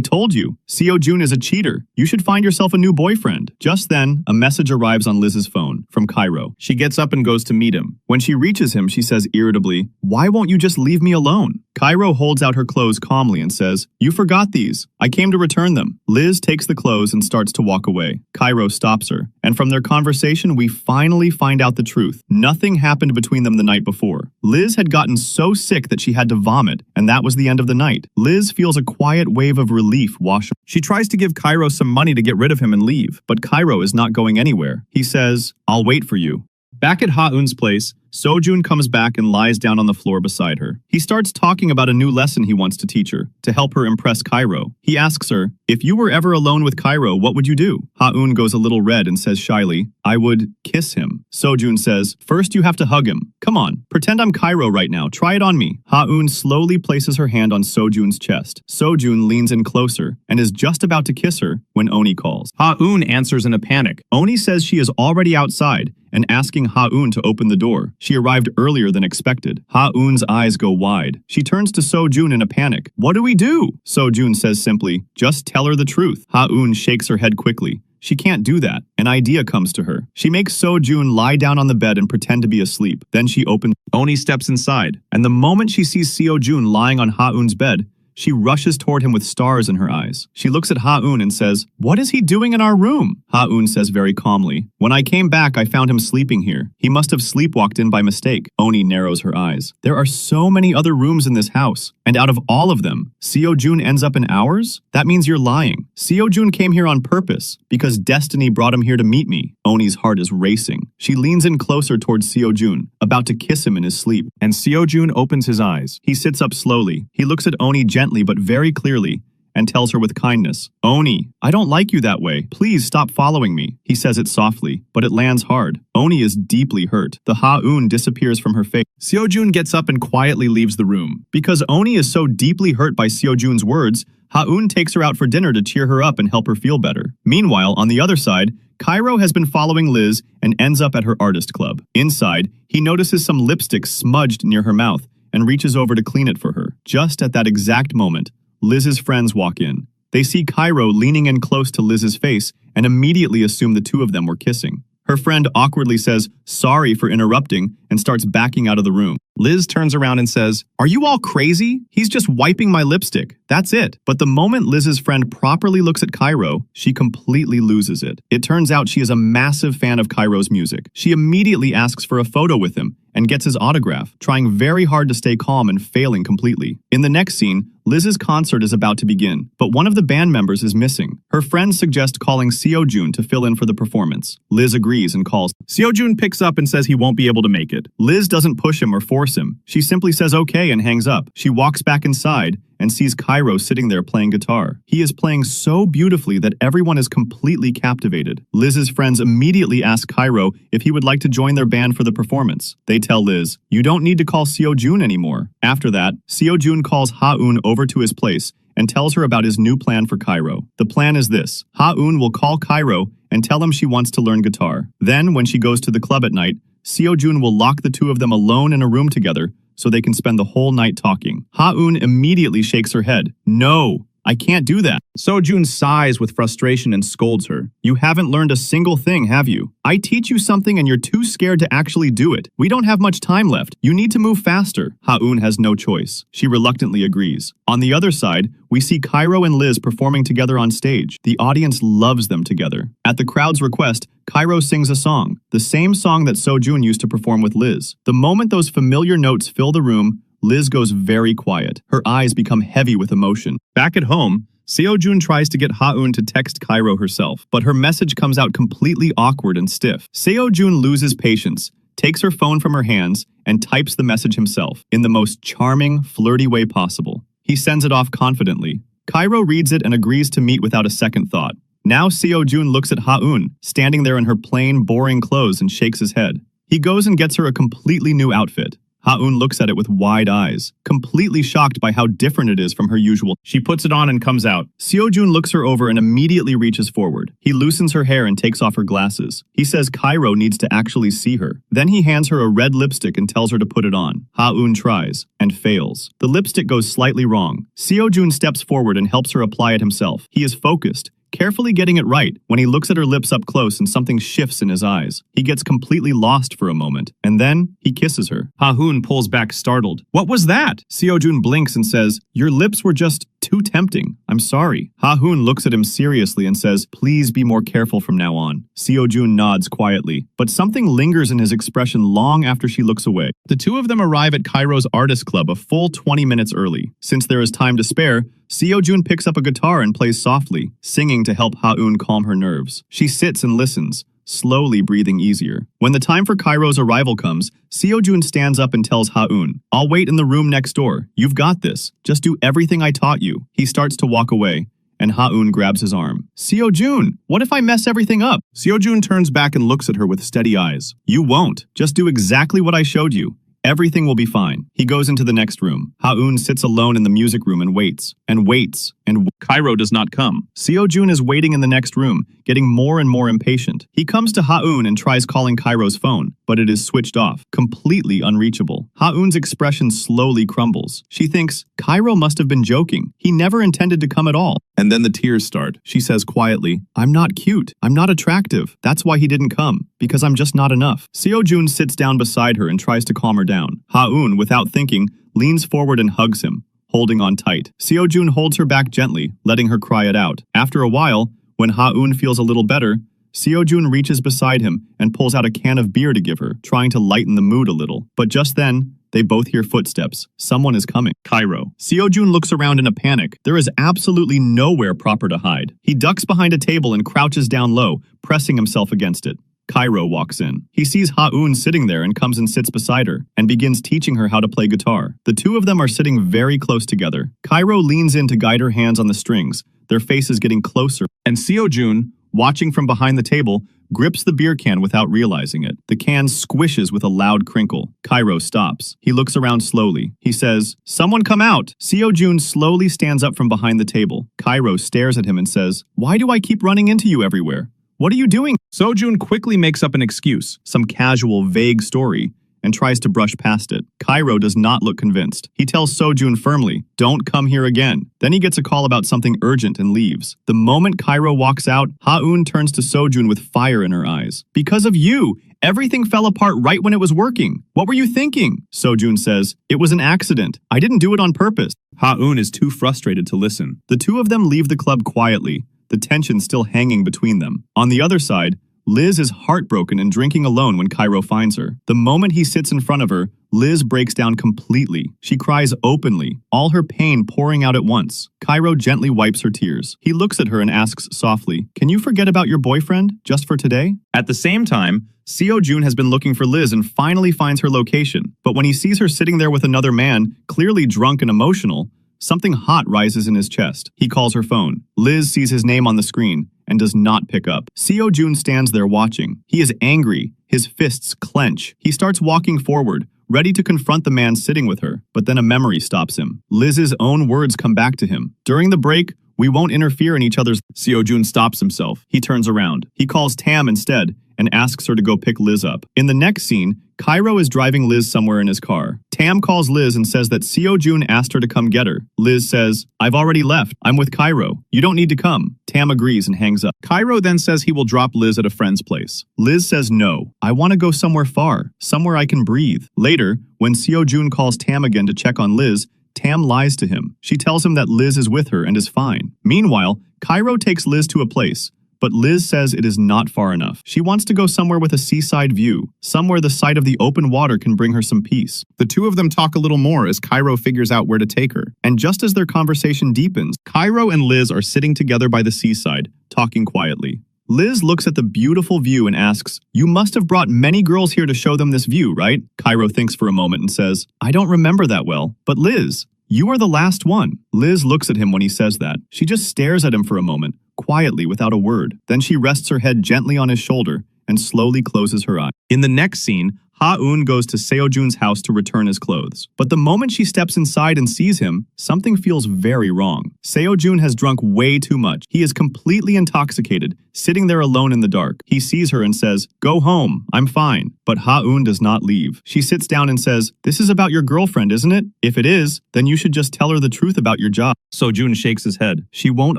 S2: told you. Seo-jun is a cheater. You should find yourself a new boyfriend. Just then, a message arrives on Liz's phone from Cairo. She gets up and goes to meet him. When she reaches him, she says irritably, why won't you just leave me alone? Cairo holds out her clothes calmly and says, you forgot these. I came to return them. Liz takes the clothes and starts to walk away. Cairo stops her, and from their conversation, we finally find out the truth. Nothing happened between them the night before. Liz had gotten so sick that she had to vomit, and that was the end of the night. Liz feels a quiet wave of relief wash over. She tries to give Cairo some money to get rid of him and leave, but Cairo is not going anywhere. He says, I'll wait for you. Back at Ha-eun's place, Seo-jun comes back and lies down on the floor beside her. He starts talking about a new lesson he wants to teach her, to help her impress Cairo. He asks her, if you were ever alone with Cairo, what would you do? Ha-eun goes a little red and says shyly, I would kiss him. Seo-jun says, first you have to hug him. Come on, pretend I'm Cairo right now. Try it on me. Ha-eun slowly places her hand on Seo-jun's chest. Seo-jun leans in closer and is just about to kiss her when Oni calls. Ha-eun answers in a panic. Oni says she is already outside and asking Ha-eun to open the door. She arrived earlier than expected. Ha-eun's eyes go wide. She turns to Seo-jun in a panic. What do we do? Seo-jun says simply, just tell her the truth. Ha-eun shakes her head quickly. She can't do that. An idea comes to her. She makes Seo-jun lie down on the bed and pretend to be asleep. Then she opens. Oni steps inside, and the moment she sees Seo-jun lying on Ha-eun's bed, she rushes toward him with stars in her eyes. She looks at Ha-eun and says, what is he doing in our room? Ha-eun says very calmly, when I came back, I found him sleeping here. He must have sleepwalked in by mistake. Oni narrows her eyes. There are so many other rooms in this house, and out of all of them, Seo-jun ends up in ours? That means you're lying. Seo-jun came here on purpose, because destiny brought him here to meet me. Oni's heart is racing. She leans in closer towards Seo-jun, about to kiss him in his sleep. And Seo-jun opens his eyes. He sits up slowly. He looks at Oni gently but very clearly, and tells her with kindness, Oni, I don't like you that way. Please stop following me. He says it softly, but it lands hard. Oni is deeply hurt. The Ha-eun disappears from her face. Seo-jun gets up and quietly leaves the room. Because Oni is so deeply hurt by Seo-jun's words, Ha-eun takes her out for dinner to cheer her up and help her feel better. Meanwhile, on the other side, Cairo has been following Liz and ends up at her artist club. Inside, he notices some lipstick smudged near her mouth and reaches over to clean it for her. Just at that exact moment, Liz's friends walk in. They see Cairo leaning in close to Liz's face and immediately assume the two of them were kissing. Her friend awkwardly says, sorry for interrupting, and starts backing out of the room. Liz turns around and says, are you all crazy? He's just wiping my lipstick. That's it. But the moment Liz's friend properly looks at Cairo, she completely loses it. It turns out she is a massive fan of Cairo's music. She immediately asks for a photo with him and gets his autograph, trying very hard to stay calm and failing completely. In the next scene, Liz's concert is about to begin, but one of the band members is missing. Her friends suggest calling Seo-jun to fill in for the performance. Liz agrees and calls. Seo-jun picks up and says he won't be able to make it. Liz doesn't push him or force him. She simply says okay and hangs up. She walks back inside and sees Cairo sitting there playing guitar. He is playing so beautifully that everyone is completely captivated. Liz's friends immediately ask Cairo if he would like to join their band for the performance. They tell Liz, you don't need to call Seo-jun anymore. After that, Seo-jun calls Ha-eun over to his place and tells her about his new plan for Cairo. The plan is this. Ha-eun will call Cairo and tell him she wants to learn guitar. Then, when she goes to the club at night, Seo-jun will lock the two of them alone in a room together so they can spend the whole night talking. Ha-eun immediately shakes her head. No, I can't do that.
S3: Sojun sighs with frustration and scolds her.
S2: You haven't learned a single thing, have you? I teach you something and you're too scared to actually do it. We don't have much time left. You need to move faster. Ha-eun has no choice. She reluctantly agrees. On the other side, we see Cairo and Liz performing together on stage. The audience loves them together. At the crowd's request, Cairo sings a song, the same song that Sojun used to perform with Liz. The moment those familiar notes fill the room, Liz goes very quiet. Her eyes become heavy with emotion.
S3: Back at home, Seo-jun tries to get Ha-eun to text Cairo herself, but her message comes out completely awkward and stiff. Seo-jun loses patience, takes her phone from her hands, and types the message himself, in the most charming, flirty way possible. He sends it off confidently. Cairo reads it and agrees to meet without a second thought. Now Seo-jun looks at Ha-eun, standing there in her plain, boring clothes, and shakes his head. He goes and gets her a completely new outfit. Ha-eun looks at it with wide eyes, completely shocked by how different it is from her usual. She puts it on and comes out.
S2: Seo-jun looks her over and immediately reaches forward. He loosens her hair and takes off her glasses. He says Cairo needs to actually see her. Then he hands her a red lipstick and tells her to put it on. Ha-eun tries, and fails. The lipstick goes slightly wrong. Seo-jun steps forward and helps her apply it himself. He is focused, carefully getting it right, when he looks at her lips up close and something shifts in his eyes. He gets completely lost for a moment, and then he kisses her.
S3: Ha-eun pulls back startled. What was that?
S2: Seo-jun blinks and says, your lips were just too tempting. I'm sorry. Ha-eun looks at him seriously and says, please be more careful from now on. Seo-jun nods quietly, but something lingers in his expression long after she looks away. The two of them arrive at Cairo's artist club a full 20 minutes early. Since there is time to spare, Seo-jun picks up a guitar and plays softly, singing to help Ha-eun calm her nerves. She sits and listens, slowly breathing easier. When the time for Cairo's arrival comes, Seo-jun stands up and tells Ha-eun, I'll wait in the room next door. You've got this. Just do everything I taught you. He starts to walk away, and Ha-eun grabs his arm. Seo-jun, what if I mess everything up?
S3: Seo-jun turns back and looks at her with steady eyes.
S2: You won't. Just do exactly what I showed you. Everything will be fine. He goes into the next room. Ha-eun sits alone in the music room and waits, and waits, and
S3: Cairo does not come.
S2: Seo-jun is waiting in the next room, getting more and more impatient. He comes to Ha-eun and tries calling Cairo's phone, but it is switched off, completely unreachable. Ha-eun's expression slowly crumbles. She thinks, Cairo must have been joking. He never intended to come at all.
S3: And then the tears start.
S2: She says quietly, I'm not cute. I'm not attractive. That's why he didn't come, because I'm just not enough. Seo-jun sits down beside her and tries to calm her down. Ha-eun, without thinking, leans forward and hugs him, holding on tight. Seo-jun holds her back gently, letting her cry it out. After a while, when Ha-eun feels a little better, Seo-jun reaches beside him and pulls out a can of beer to give her, trying to lighten the mood a little. But just then, they both hear footsteps. Someone is coming.
S3: Cairo.
S2: Seo-jun looks around in a panic. There is absolutely nowhere proper to hide. He ducks behind a table and crouches down low, pressing himself against it. Cairo walks in. He sees Ha-eun sitting there and comes and sits beside her, and begins teaching her how to play guitar. The two of them are sitting very close together. Cairo leans in to guide her hands on the strings, their faces getting closer,
S3: and Seo-jun,
S2: watching from behind the table, grips the beer can without realizing it. The can squishes with a loud crinkle. Cairo stops. He looks around slowly. He says, someone come out! Seo-jun slowly stands up from behind the table. Cairo stares at him and says, why do I keep running into you everywhere? What are you doing?
S3: Seo-jun quickly makes up an excuse,
S2: some casual, vague story, and tries to brush past it. Cairo does not look convinced. He tells Seo-jun firmly, don't come here again. Then he gets a call about something urgent and leaves. The moment Cairo walks out, Ha-eun turns to Seo-jun with fire in her eyes. Because of you! Everything fell apart right when it was working. What were you thinking? Seo-jun says, it was an accident. I didn't do it on purpose.
S3: Ha-eun is too frustrated to listen.
S2: The two of them leave the club quietly, the tension still hanging between them. On the other side, Liz is heartbroken and drinking alone when Cairo finds her. The moment he sits in front of her, Liz breaks down completely. She cries openly, all her pain pouring out at once. Cairo gently wipes her tears. He looks at her and asks softly, can you forget about your boyfriend, just for today?
S3: At the same time,
S2: Seo-jun has been looking for Liz and finally finds her location. But when he sees her sitting there with another man, clearly drunk and emotional, something hot rises in his chest. He calls her phone. Liz sees his name on the screen and does not pick up. Seo-jun stands there watching. He is angry. His fists clench. He starts walking forward, ready to confront the man sitting with her. But then a memory stops him. Liz's own words come back to him. During the break, we won't interfere in each other's...
S3: Seo-jun stops himself.
S2: He turns around. He calls Tam instead and asks her to go pick Liz up. In the next scene, Cairo is driving Liz somewhere in his car. Tam calls Liz and says that Seo-joon asked her to come get her. Liz says, "I've already left. I'm with Cairo. You don't need to come." Tam agrees and hangs up.
S3: Cairo then says he will drop Liz at a friend's place.
S2: Liz says no. "I want to go somewhere far, somewhere I can breathe." Later, when Seo-joon calls Tam again to check on Liz, Tam lies to him. She tells him that Liz is with her and is fine. Meanwhile, Cairo takes Liz to a place, but Liz says it is not far enough. She wants to go somewhere with a seaside view, somewhere the sight of the open water can bring her some peace.
S3: The two of them talk a little more as Cairo figures out where to take her.
S2: And just as their conversation deepens, Cairo and Liz are sitting together by the seaside, talking quietly. Liz looks at the beautiful view and asks, "You must have brought many girls here to show them this view, right?" Cairo thinks for a moment and says, "I don't remember that well, but Liz, you are the last one." Liz looks at him when he says that. She just stares at him for a moment, quietly without a word. Then she rests her head gently on his shoulder and slowly closes her eye. In the next scene, Ha-eun goes to Seo-joon's house to return his clothes. But the moment she steps inside and sees him, something feels very wrong. Seo-joon has drunk way too much. He is completely intoxicated, sitting there alone in the dark. He sees her and says, "Go home, I'm fine." But Ha-eun does not leave. She sits down and says, "This is about your girlfriend, isn't it? If it is, then you should just tell her the truth about your job." Seo-joon shakes his head. "She won't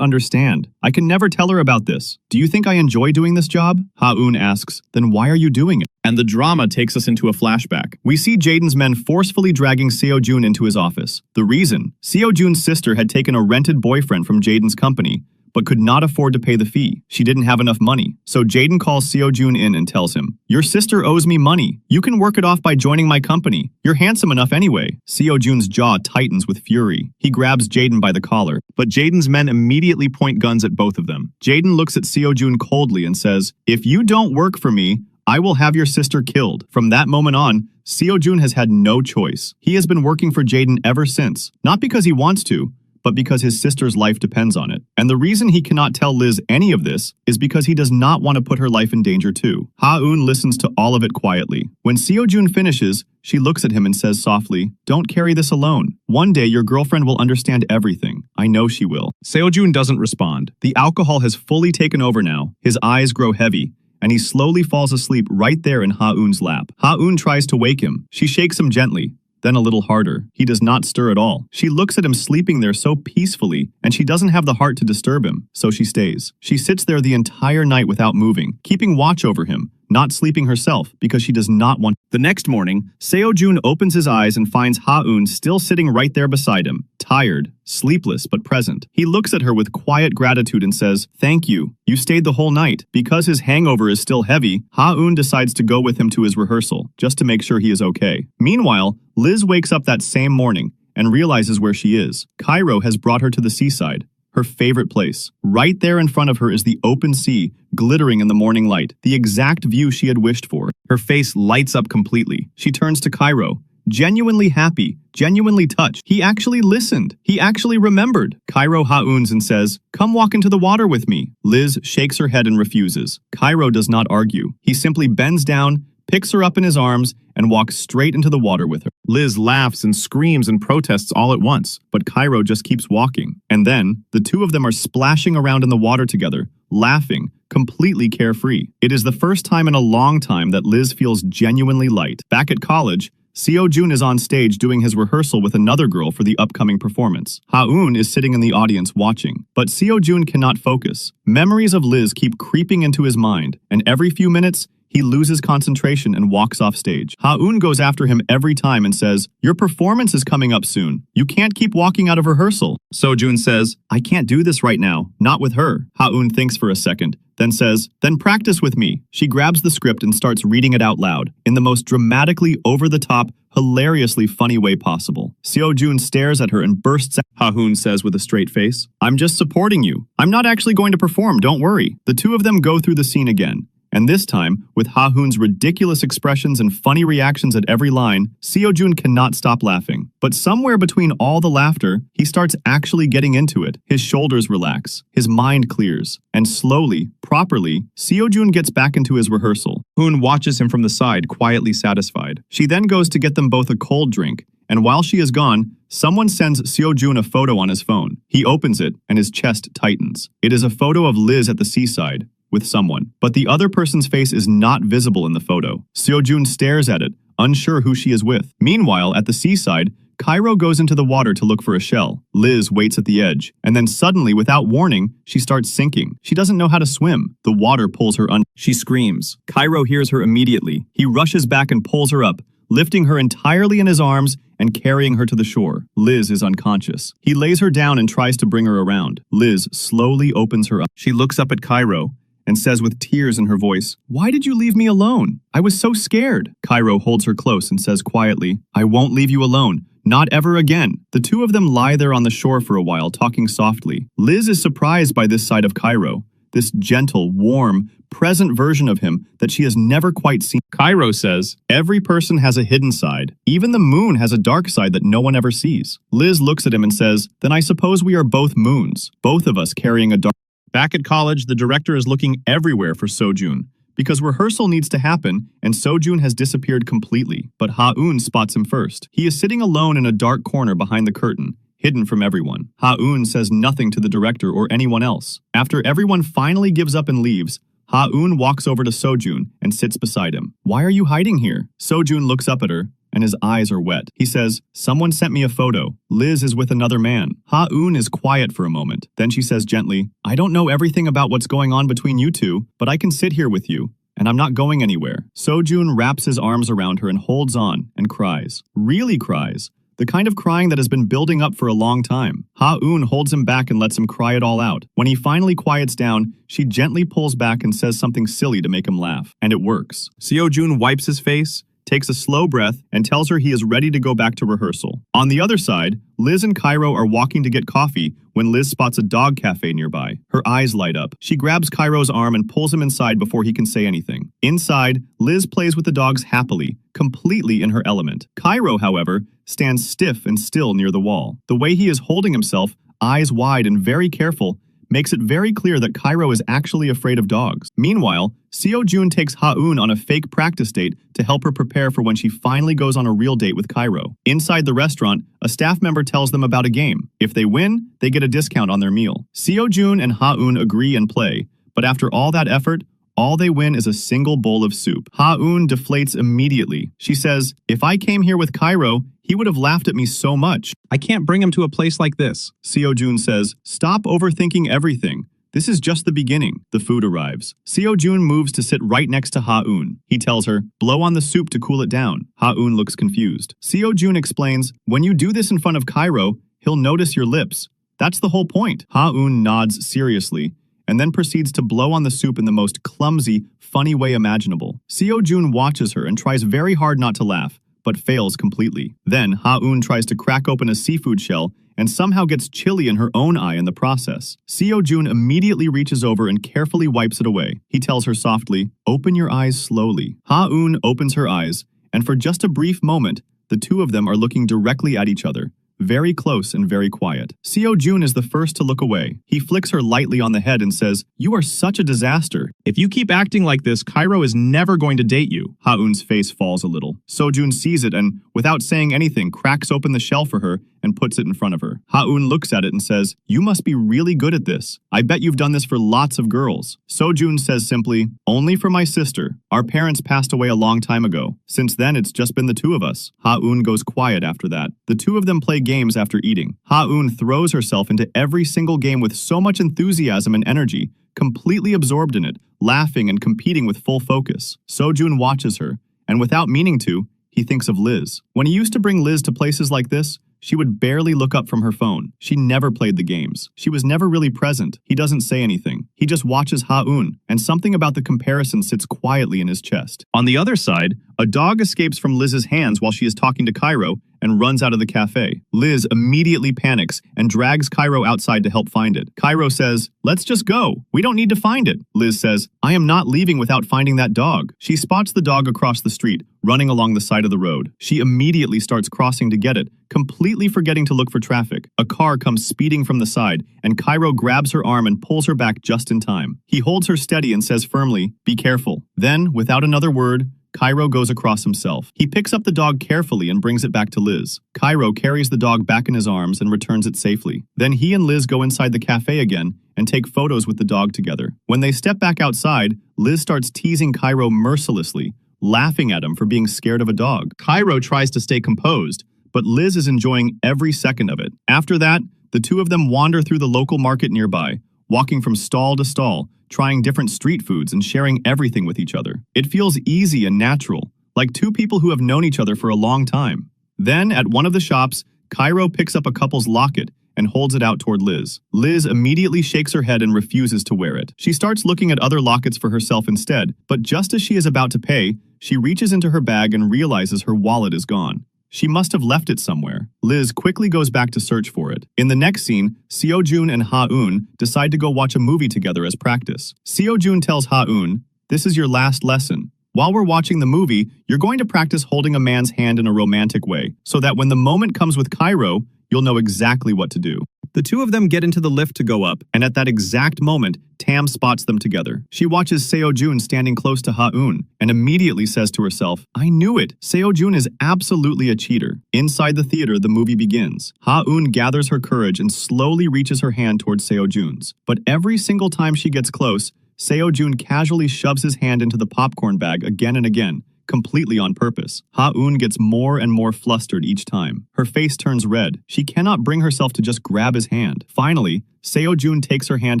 S2: understand. I can never tell her about this. Do you think I enjoy doing this job?" Ha-eun asks, "Then why are you doing it?"
S3: And the drama takes us into a flashback.
S2: We see Jaden's men forcefully dragging Seo-joon into his office. The reason? Seo-joon's sister had taken a rented boyfriend from Jaden's company, but could not afford to pay the fee. She didn't have enough money. So Jaden calls Seo-joon in and tells him, "Your sister owes me money. You can work it off by joining my company. You're handsome enough anyway." Seo-joon's jaw tightens with fury. He grabs Jaden by the collar, but Jaden's men immediately point guns at both of them. Jaden looks at Seo-joon coldly and says, "If you don't work for me, I will have your sister killed." From that moment on, Seo-joon has had no choice. He has been working for Jaden ever since, not because he wants to, but because his sister's life depends on it. And the reason he cannot tell Liz any of this is because he does not want to put her life in danger too. Ha-eun listens to all of it quietly. When Seo-joon finishes, she looks at him and says softly, "Don't carry this alone. One day your girlfriend will understand everything. I know she will."
S3: Seo-joon doesn't respond.
S2: The alcohol has fully taken over now. His eyes grow heavy, and he slowly falls asleep right there in Ha-eun's lap. Ha-eun tries to wake him. She shakes him gently, then a little harder. He does not stir at all. She looks at him sleeping there so peacefully, and she doesn't have the heart to disturb him, so she stays. She sits there the entire night without moving, keeping watch over him, not sleeping herself because she does not want. The next morning, Seo-joon opens his eyes and finds Ha-eun still sitting right there beside him, tired, sleepless, but present. He looks at her with quiet gratitude and says, "Thank you. You stayed the whole night." Because his hangover is still heavy, Ha-eun decides to go with him to his rehearsal, just to make sure he is okay. Meanwhile, Liz wakes up that same morning and realizes where she is. Cairo has brought her to the seaside, her favorite place. Right there in front of her is the open sea, glittering in the morning light, the exact view she had wished for. Her face lights up completely. She turns to Cairo, genuinely happy, genuinely touched. He actually listened. He actually remembered. Cairo Ha-euns and says, "Come walk into the water with me." Liz shakes her head and refuses. Cairo does not argue. He simply bends down, picks her up in his arms, and walks straight into the water with her. Liz laughs and screams and protests all at once, but Cairo just keeps walking. And then, the two of them are splashing around in the water together, laughing, completely carefree. It is the first time in a long time that Liz feels genuinely light. Back at college, Seo-joon is on stage doing his rehearsal with another girl for the upcoming performance. Ha-eun is sitting in the audience watching, but Seo-joon cannot focus. Memories of Liz keep creeping into his mind, and every few minutes, he loses concentration and walks off stage. Ha-eun goes after him every time and says, "Your performance is coming up soon. You can't keep walking out of rehearsal." Seo-joon says, "I can't do this right now, not with her." Ha-eun thinks for a second, then says, "Then practice with me." She grabs the script and starts reading it out loud, in the most dramatically over-the-top, hilariously funny way possible. Seo-joon stares at her and bursts out. Ha-eun says with a straight face, "I'm just supporting you. I'm not actually going to perform, don't worry." The two of them go through the scene again. And this time, with Ha-eun's ridiculous expressions and funny reactions at every line, Seo-joon cannot stop laughing. But somewhere between all the laughter, he starts actually getting into it. His shoulders relax, his mind clears, and slowly, properly, Seo-joon gets back into his rehearsal. Ha-eun watches him from the side, quietly satisfied. She then goes to get them both a cold drink, and while she is gone, someone sends Seo-joon a photo on his phone. He opens it, and his chest tightens. It is a photo of Liz at the seaside, with someone, but the other person's face is not visible in the photo. Seojun stares at it, unsure who she is with. Meanwhile, at the seaside, Cairo goes into the water to look for a shell. Liz waits at the edge, and then suddenly, without warning, she starts sinking. She doesn't know how to swim. The water pulls her under. She screams. Cairo hears her immediately. He rushes back and pulls her up, lifting her entirely in his arms and carrying her to the shore. Liz is unconscious. He lays her down and tries to bring her around. Liz slowly opens her eyes. She looks up at Cairo and says with tears in her voice, "Why did you leave me alone? I was so scared." Cairo holds her close and says quietly, "I won't leave you alone. Not ever again." The two of them lie there on the shore for a while, talking softly. Liz is surprised by this side of Cairo, this gentle, warm, present version of him that she has never quite seen. Cairo says, "Every person has a hidden side. Even the moon has a dark side that no one ever sees." Liz looks at him and says, "Then I suppose we are both moons, both of us carrying a dark." Back at college, the director is looking everywhere for Seojun, because rehearsal needs to happen and Seojun has disappeared completely. But Ha-eun spots him first. He is sitting alone in a dark corner behind the curtain, hidden from everyone. Ha-eun says nothing to the director or anyone else. After everyone finally gives up and leaves, Ha-eun walks over to Seojun and sits beside him. "Why are you hiding here?" Seojun looks up at her, and his eyes are wet. He says, "Someone sent me a photo. Liz is with another man." Ha-eun is quiet for a moment. Then she says gently, "I don't know everything about what's going on between you two, but I can sit here with you, and I'm not going anywhere." Seojun wraps his arms around her and holds on and cries. Really cries. The kind of crying that has been building up for a long time. Ha-eun holds him back and lets him cry it all out. When he finally quiets down, she gently pulls back and says something silly to make him laugh. And it works. Seojun wipes his face, takes a slow breath, and tells her he is ready to go back to rehearsal. On the other side, Liz and Cairo are walking to get coffee when Liz spots a dog cafe nearby. Her eyes light up. She grabs Cairo's arm and pulls him inside before he can say anything. Inside, Liz plays with the dogs happily, completely in her element. Cairo, however, stands stiff and still near the wall. The way he is holding himself, eyes wide and very careful, makes it very clear that Cairo is actually afraid of dogs. Meanwhile, Seojun takes Ha-eun on a fake practice date to help her prepare for when she finally goes on a real date with Cairo. Inside the restaurant, a staff member tells them about a game. If they win, they get a discount on their meal. Seojun and Ha-eun agree and play, but after all that effort, all they win is a single bowl of soup. Ha-eun deflates immediately. She says, "If I came here with Cairo, he would have laughed at me so much. I can't bring him to a place like this." Seojun says, "Stop overthinking everything. This is just the beginning." The food arrives. Seojun moves to sit right next to Ha-eun. He tells her, "Blow on the soup to cool it down." Ha-eun looks confused. Seojun explains, "When you do this in front of Cairo, he'll notice your lips. That's the whole point." Ha-eun nods seriously, and then proceeds to blow on the soup in the most clumsy, funny way imaginable. Seojun watches her and tries very hard not to laugh, but fails completely. Then, Ha-eun tries to crack open a seafood shell and somehow gets chili in her own eye in the process. Seojun immediately reaches over and carefully wipes it away. He tells her softly, "Open your eyes slowly." Ha-eun opens her eyes, and for just a brief moment, the two of them are looking directly at each other. Very close and very quiet. Seojun is the first to look away. He flicks her lightly on the head and says, "You are such a disaster. If you keep acting like this, Cairo is never going to date you." Ha-eun's face falls a little. Seojun sees it and, without saying anything, cracks open the shell for her and puts it in front of her. Ha-eun looks at it and says, "You must be really good at this. I bet you've done this for lots of girls." Seojun says simply, "Only for my sister. Our parents passed away a long time ago. Since then, it's just been the two of us." Ha-eun goes quiet after that. The two of them play games after eating. Ha-eun throws herself into every single game with so much enthusiasm and energy, completely absorbed in it, laughing and competing with full focus. Seojun watches her, and without meaning to, he thinks of Liz. When he used to bring Liz to places like this, she would barely look up from her phone. She never played the games. She was never really present. He doesn't say anything. He just watches Ha-eun, and something about the comparison sits quietly in his chest. On the other side, a dog escapes from Liz's hands while she is talking to Cairo and runs out of the cafe. Liz immediately panics and drags Cairo outside to help find it. Cairo says, "Let's just go. We don't need to find it." Liz says, "I am not leaving without finding that dog." She spots the dog across the street, running along the side of the road. She immediately starts crossing to get it, completely forgetting to look for traffic. A car comes speeding from the side, and Cairo grabs her arm and pulls her back just in time. He holds her steady and says firmly, "Be careful." Then, without another word, Cairo goes across himself. He picks up the dog carefully and brings it back to Liz. Cairo carries the dog back in his arms and returns it safely. Then he and Liz go inside the cafe again and take photos with the dog together. When they step back outside, Liz starts teasing Cairo mercilessly, laughing at him for being scared of a dog. Cairo tries to stay composed, but Liz is enjoying every second of it. After that, the two of them wander through the local market nearby, walking from stall to stall, trying different street foods and sharing everything with each other. It feels easy and natural, like two people who have known each other for a long time. Then, at one of the shops, Cairo picks up a couple's locket and holds it out toward Liz. Liz immediately shakes her head and refuses to wear it. She starts looking at other lockets for herself instead, but just as she is about to pay, she reaches into her bag and realizes her wallet is gone. She must have left it somewhere. Liz quickly goes back to search for it. In the next scene, Seo-jun and Ha-eun decide to go watch a movie together as practice. Seo-jun tells Ha-eun, "This is your last lesson. While we're watching the movie, you're going to practice holding a man's hand in a romantic way, so that when the moment comes with Cairo, you'll know exactly what to do." The two of them get into the lift to go up, and at that exact moment, Tam spots them together. She watches Seo-jun standing close to Ha-eun and immediately says to herself, "I knew it. Seo-jun is absolutely a cheater." Inside the theater, the movie begins. Ha-eun gathers her courage and slowly reaches her hand towards Seo-jun's. But every single time she gets close, Seo-jun casually shoves his hand into the popcorn bag again and again, completely on purpose. Ha-eun gets more and more flustered each time. Her face turns red. She cannot bring herself to just grab his hand. Finally, Seo-jun takes her hand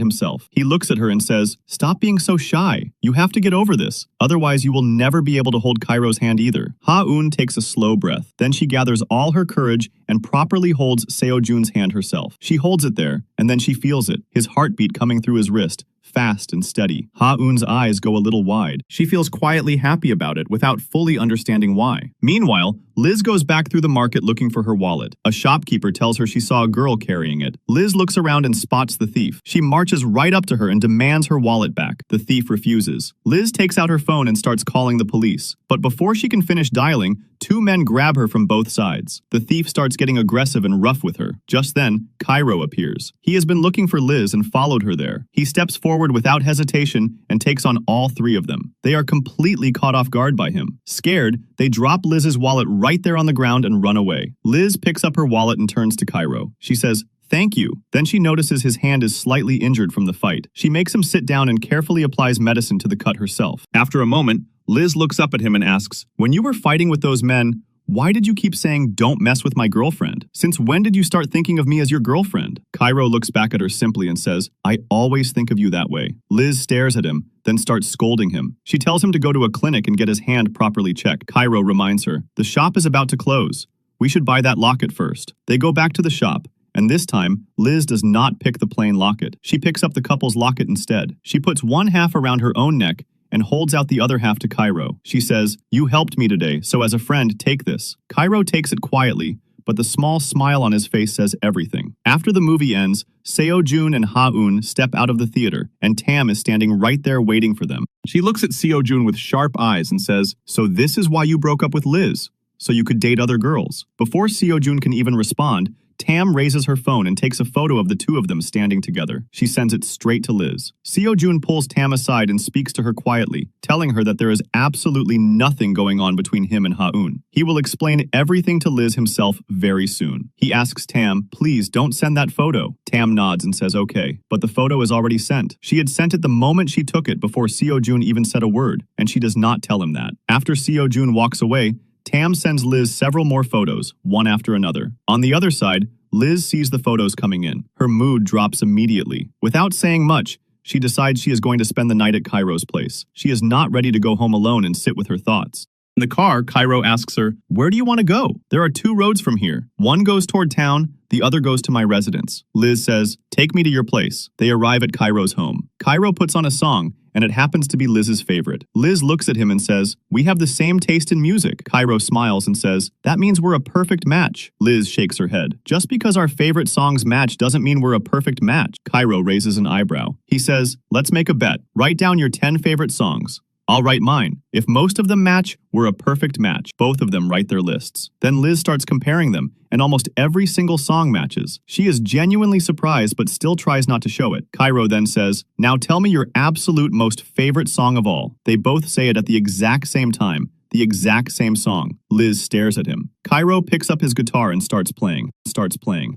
S2: himself. He looks at her and says, "Stop being so shy. You have to get over this. Otherwise, you will never be able to hold Cairo's hand either." Ha-eun takes a slow breath. Then she gathers all her courage and properly holds Seo-jun's hand herself. She holds it there, and then she feels it, his heartbeat coming through his wrist, fast and steady. Ha-eun's eyes go a little wide. She feels quietly happy about it without fully understanding why. Meanwhile, Liz goes back through the market looking for her wallet. A shopkeeper tells her she saw a girl carrying it. Liz looks around and spots the thief. She marches right up to her and demands her wallet back. The thief refuses. Liz takes out her phone and starts calling the police. But before she can finish dialing, two men grab her from both sides. The thief starts getting aggressive and rough with her. Just then, Cairo appears. He has been looking for Liz and followed her there. He steps forward without hesitation and takes on all three of them. They are completely caught off guard by him. Scared, they drop Liz's wallet right there on the ground and run away. Liz picks up her wallet and turns to Cairo. She says, "Thank you." Then she notices his hand is slightly injured from the fight. She makes him sit down and carefully applies medicine to the cut herself. After a moment, Liz looks up at him and asks, "When you were fighting with those men, why did you keep saying, 'Don't mess with my girlfriend'? Since when did you start thinking of me as your girlfriend?" Cairo looks back at her simply and says, "I always think of you that way." Liz stares at him, then starts scolding him. She tells him to go to a clinic and get his hand properly checked. Cairo reminds her, "The shop is about to close. We should buy that locket first." They go back to the shop, and this time, Liz does not pick the plain locket. She picks up the couple's locket instead. She puts one half around her own neck and holds out the other half to Cairo. She says, "You helped me today, so as a friend, take this." Cairo takes it quietly, but the small smile on his face says everything. After the movie ends, Seo-jun and Ha-eun step out of the theater, and Tam is standing right there waiting for them. She looks at Seo-jun with sharp eyes and says, "So this is why you broke up with Liz? So you could date other girls?" Before Seo-jun can even respond, Tam raises her phone and takes a photo of the two of them standing together. She sends it straight to Liz. Seo-jun pulls Tam aside and speaks to her quietly, telling her that there is absolutely nothing going on between him and Ha-eun. He will explain everything to Liz himself very soon. He asks Tam, "Please don't send that photo." Tam nods and says okay, but the photo is already sent. She had sent it the moment she took it before Seo-jun even said a word, and she does not tell him that. After Seo-jun walks away, Tam sends Liz several more photos, one after another. On the other side, Liz sees the photos coming in. Her mood drops immediately. Without saying much, she decides she is going to spend the night at Cairo's place. She is not ready to go home alone and sit with her thoughts. In the car, Cairo asks her, "Where do you want to go? There are two roads from here. One goes toward town, the other goes to my residence." Liz says, "Take me to your place." They arrive at Cairo's home. Cairo puts on a song, and it happens to be Liz's favorite. Liz looks at him and says, "We have the same taste in music." Cairo smiles and says, "That means we're a perfect match." Liz shakes her head. "Just because our favorite songs match doesn't mean we're a perfect match." Cairo raises an eyebrow. He says, "Let's make a bet. Write down your 10 favorite songs. I'll write mine. If most of them match, we're a perfect match." Both of them write their lists. Then Liz starts comparing them, and almost every single song matches. She is genuinely surprised but still tries not to show it. Cairo then says, "Now tell me your absolute most favorite song of all." They both say it at the exact same time. The the exact same song. Liz stares at him. Cairo picks up his guitar and starts playing.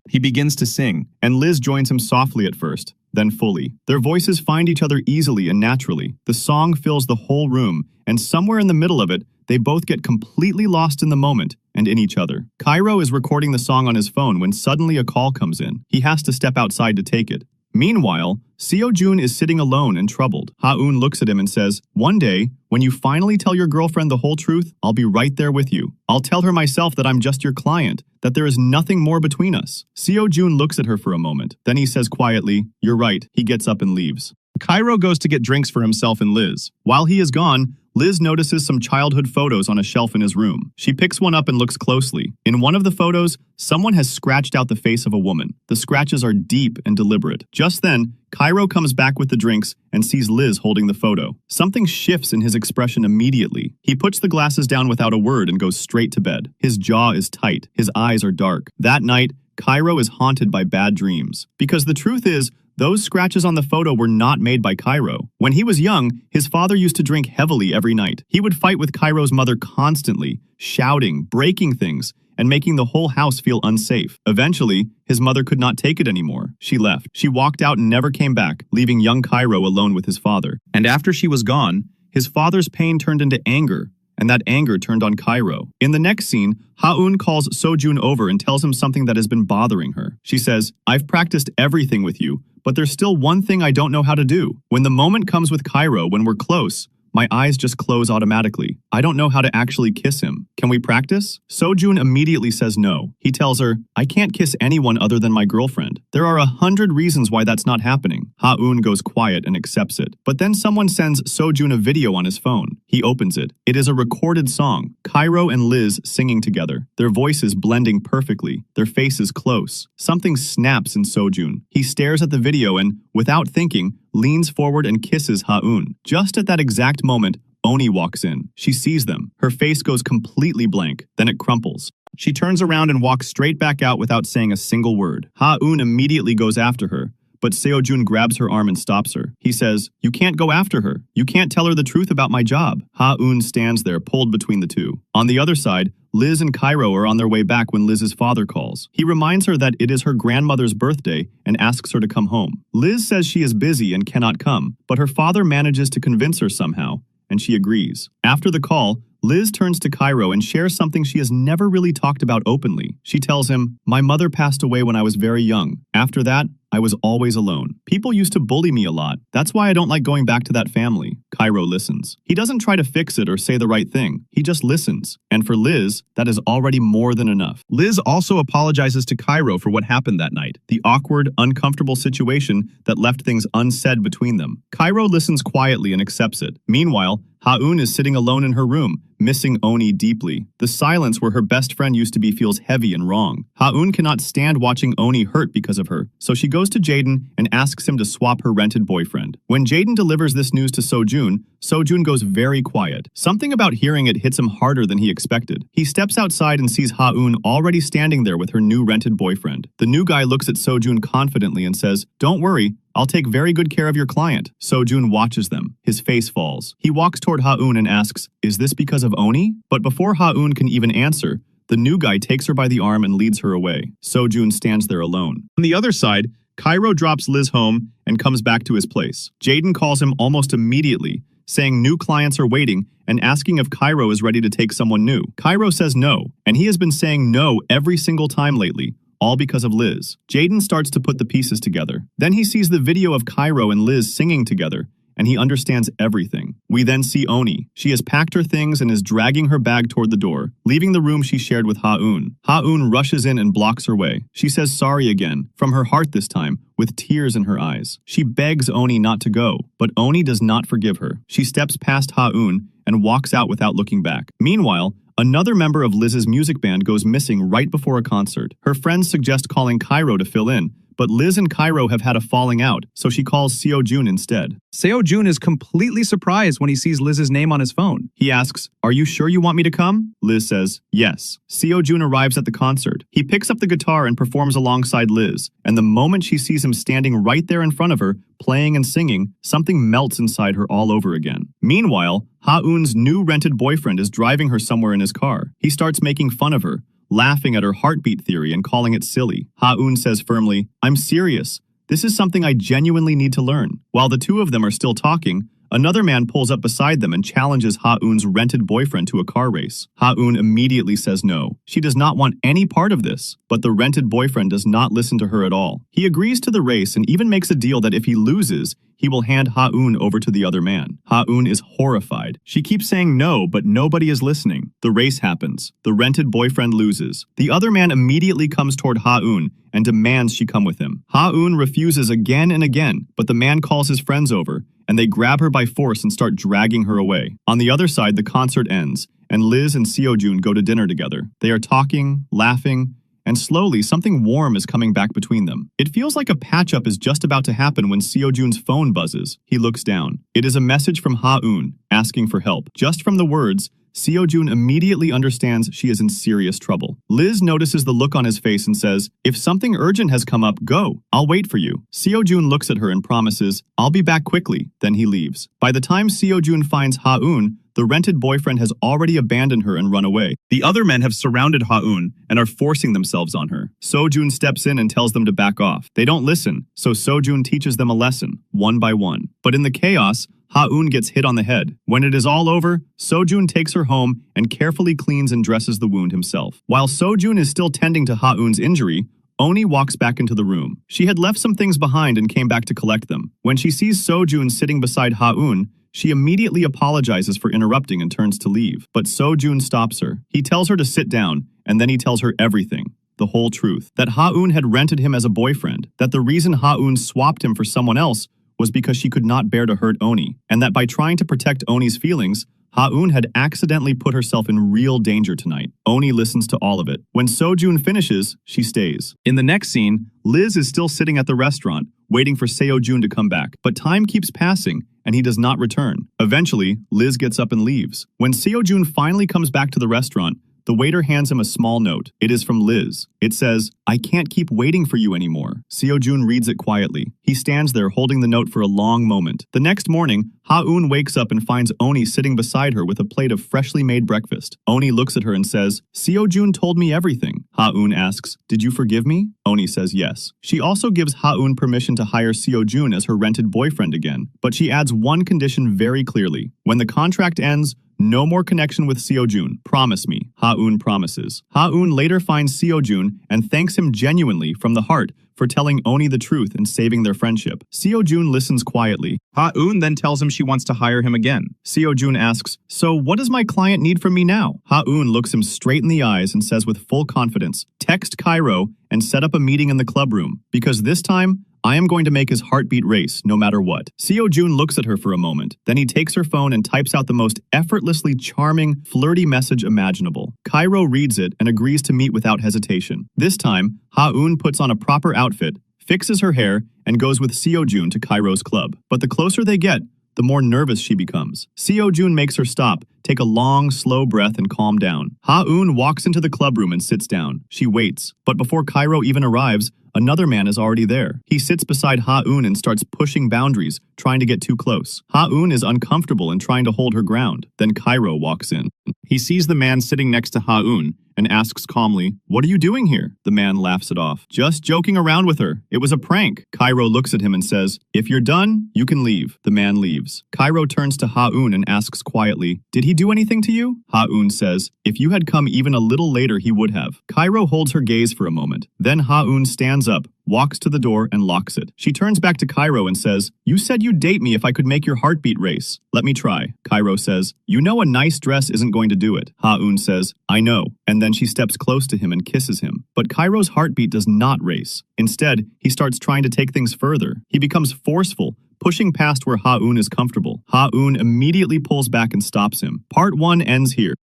S3: He begins to sing,
S2: And Liz joins him softly at first, then fully. Their voices find each other easily and naturally. The song fills the whole room, and somewhere in the middle of it, they both get completely lost in the moment and in each other. Cairo is recording the song on his phone when suddenly a call comes in. He has to step outside to take it. Meanwhile, Seo-jun is sitting alone and troubled. Ha-eun looks at him and says, "One day, when you finally tell your girlfriend the whole truth, I'll be right there with you. I'll tell her myself that I'm just your client, that there is nothing more between us." Seo-jun looks at her for a moment. Then he says quietly, "You're right." He gets up and leaves.
S3: Cairo goes to get drinks for himself and Liz.
S2: While he is gone, Liz notices some childhood photos on a shelf in his room. She picks one up and looks closely. In one of the photos, someone has scratched out the face of a woman. The scratches are deep and deliberate. Just then, Cairo comes back with the drinks and sees Liz holding the photo. Something shifts in his expression immediately. He puts the glasses down without a word and goes straight to bed. His jaw is tight. His eyes are dark. That night, Cairo is haunted by bad dreams. Because the truth is, those scratches on the photo were not made by Cairo. When he was young, his father used to drink heavily every night. He would fight with Cairo's mother constantly, shouting, breaking things, and making the whole house feel unsafe. Eventually, his mother could not take it anymore. She left. She walked out and never came back, leaving young Cairo alone with his father. And after she was gone, his father's pain turned into anger, and that anger turned on Cairo. In the next scene, Ha-eun calls Seo-jun over and tells him something that has been bothering her. She says, "I've practiced everything with you, but there's still one thing I don't know how to do. When the moment comes with Cairo, when we're close, my eyes just close automatically. I don't know how to actually kiss him. Can we practice?" Seo-jun immediately says no. He tells her, "I can't kiss anyone other than my girlfriend. There are 100 reasons why that's not happening." Ha-eun goes quiet and accepts it. But then someone sends Seo-jun a video on his phone. He opens it. It is a recorded song, Cairo and Liz singing together, their voices blending perfectly, their faces close. Something snaps in Seo-jun. He stares at the video and, without thinking, leans forward and kisses Ha-eun. Just at that exact moment, Oni walks in. She sees them. Her face goes completely blank. Then it crumples. She turns around and walks straight back out without saying a single word. Ha-eun immediately goes after her, but Seo-jun grabs her arm and stops her. He says, "You can't go after her. You can't tell her the truth about my job." Ha-eun stands there, pulled between the two. On the other side, Liz and Cairo are on their way back when Liz's father calls. He reminds her that it is her grandmother's birthday and asks her to come home. Liz says she is busy and cannot come, but her father manages to convince her somehow, and she agrees. After the call, Liz turns to Cairo and shares something she has never really talked about openly. She tells him, "My mother passed away when I was very young. After that, I was always alone. People used to bully me a lot. That's why I don't like going back to that family." Cairo listens. He doesn't try to fix it or say the right thing. He just listens. And for Liz, that is already more than enough.
S3: Liz also apologizes to Cairo for what happened that night,
S2: The awkward, uncomfortable situation that left things unsaid between them. Cairo listens quietly and accepts it. Meanwhile, Ha-eun is sitting alone in her room, missing Oni deeply. The silence where her best friend used to be feels heavy and wrong. Ha-eun cannot stand watching Oni hurt because of her, so she goes to Jaden and asks him to swap her rented boyfriend. When Jaden delivers this news to Seo-jun, Seo-jun goes very quiet. Something about hearing it hits him harder than he expected. He steps outside and sees Ha-eun already standing there with her new rented boyfriend. The new guy looks at Seo-jun confidently and says, "Don't worry, I'll take very good care of your client." Seo-jun watches them. His face falls. He walks toward Ha-eun and asks, "Is this because of Oni?" But before Ha-eun can even answer, the new guy takes her by the arm and leads her away. Seo-jun stands there alone. On the other side, Cairo drops Liz home and comes back to his place. Jaden calls him almost immediately, saying new clients are waiting and asking if Cairo is ready to take someone new. Cairo says no, and he has been saying no every single time lately, all because of Liz. Jaden starts to put the pieces together. Then he sees the video of Cairo and Liz singing together, and he understands everything. We then see Oni. She has packed her things and is dragging her bag toward the door, leaving the room she shared with Ha-eun. Ha-eun rushes in and blocks her way. She says sorry again, from her heart this time, with tears in her eyes. She begs Oni not to go, but Oni does not forgive her. She steps past Ha-eun and walks out without looking back. Meanwhile, another member of Liz's music band goes missing right before a concert. Her friends suggest calling Cairo to fill in, but Liz and Cairo have had a falling out, so she calls Seo-jun instead.
S3: Seo-jun is completely surprised when he sees Liz's name on his phone.
S2: He asks, "Are you sure you want me to come?" Liz says, "Yes." Seo-jun arrives at the concert. He picks up the guitar and performs alongside Liz, and the moment she sees him standing right there in front of her, playing and singing, something melts inside her all over again. Meanwhile, Ha-eun's new rented boyfriend is driving her somewhere in his car. He starts making fun of her, laughing at her heartbeat theory and calling it silly. Ha-eun says firmly, "I'm serious. This is something I genuinely need to learn." While the two of them are still talking, another man pulls up beside them and challenges Ha-eun's rented boyfriend to a car race. Ha-eun immediately says no. She does not want any part of this, but the rented boyfriend does not listen to her at all. He agrees to the race and even makes a deal that if he loses, he will hand Ha-eun over to the other man. Ha-eun is horrified. She keeps saying no, but nobody is listening. The race happens. The rented boyfriend loses. The other man immediately comes toward Ha-eun and demands she come with him. Ha-eun refuses again and again, but the man calls his friends over, and they grab her by force and start dragging her away. On the other side, the concert ends, and Liz and Seo-joon go to dinner together. They are talking, laughing, and slowly something warm is coming back between them. It feels like a patch-up is just about to happen when Seo-joon's phone buzzes. He looks down. It is a message from Ha-eun, asking for help. Just from the words, Seo-joon immediately understands she is in serious trouble. Liz notices the look on his face and says, "If something urgent has come up, go. I'll wait for you." Seo-joon looks at her and promises, "I'll be back quickly." Then he leaves. By the time Seo-joon finds Ha-eun, the rented boyfriend has already abandoned her and run away. The other men have surrounded Ha-eun and are forcing themselves on her. Seo-joon steps in and tells them to back off. They don't listen, so Seo-joon teaches them a lesson, one by one. But in the chaos, Ha-eun gets hit on the head. When it is all over, Seo-joon takes her home and carefully cleans and dresses the wound himself. While Seo-joon is still tending to Ha-eun's injury, Oni walks back into the room. She had left some things behind and came back to collect them. When she sees Seo-joon sitting beside Ha-eun, she immediately apologizes for interrupting and turns to leave. But Seo-joon stops her. He tells her to sit down, and then he tells her everything. The whole truth. That Ha-eun had rented him as a boyfriend. That the reason Ha-eun swapped him for someone else was because she could not bear to hurt Oni. And that by trying to protect Oni's feelings, Ha-eun had accidentally put herself in real danger tonight. Oni listens to all of it. When Seo-joon finishes, she stays. In the next scene, Liz is still sitting at the restaurant, waiting for Seo-joon to come back. But time keeps passing, and he does not return. Eventually, Liz gets up and leaves. When Seo-joon finally comes back to the restaurant, the waiter hands him a small note. It is from Liz. It says, "I can't keep waiting for you anymore." Seo-joon reads it quietly. He stands there holding the note for a long moment. The next morning, Ha-eun wakes up and finds Oni sitting beside her with a plate of freshly made breakfast. Oni looks at her and says, "Seo-joon told me everything." Ha-eun asks, "Did you forgive me?" Oni says yes. She also gives Ha-eun permission to hire Seo-joon as her rented boyfriend again, but she adds one condition very clearly. When the contract ends, no more connection with Seo-joon. Promise me. Ha-eun promises. Ha-eun later finds Seo-joon and thanks him genuinely from the heart for telling Oni the truth and saving their friendship. Seo-joon listens quietly.
S3: Ha-eun then tells him she wants to hire him again.
S2: Seo-joon asks, "So what does my client need from me now?" Ha-eun looks him straight in the eyes and says with full confidence, "Text Cairo and set up a meeting in the club room, because this time, I am going to make his heartbeat race, no matter what." Seo-joon looks at her for a moment. Then he takes her phone and types out the most effortlessly charming, flirty message imaginable. Cairo reads it and agrees to meet without hesitation. This time, Ha-eun puts on a proper outfit, fixes her hair, and goes with Seo-joon to Cairo's club. But the closer they get, the more nervous she becomes. Seo-joon makes her stop, take a long, slow breath, and calm down. Ha-eun walks into the club room and sits down. She waits, but before Cairo even arrives, another man is already there. He sits beside Ha-eun and starts pushing boundaries, trying to get too close. Ha-eun is uncomfortable and trying to hold her ground. Then Cairo walks in. He sees the man sitting next to Ha-eun and asks calmly, "What are you doing here?" The man laughs it off. "Just joking around with her. It was a prank." Cairo looks at him and says, "If you're done, you can leave." The man leaves. Cairo turns to Ha-eun and asks quietly, "Did he do anything to you?" Ha-eun says, "If you had come even a little later, he would have." Cairo holds her gaze for a moment. Then Ha-eun stands up, walks to the door, and locks it. She turns back to Cairo and says, "You said you'd date me if I could make your heartbeat race. Let me try." Cairo says, "You know a nice dress isn't going to do it." Ha-eun says, "I know." And then she steps close to him and kisses him. But Cairo's heartbeat does not race. Instead, he starts trying to take things further. He becomes forceful, pushing past where Ha-eun is comfortable. Ha-eun immediately pulls back and stops him. Part 1 ends here.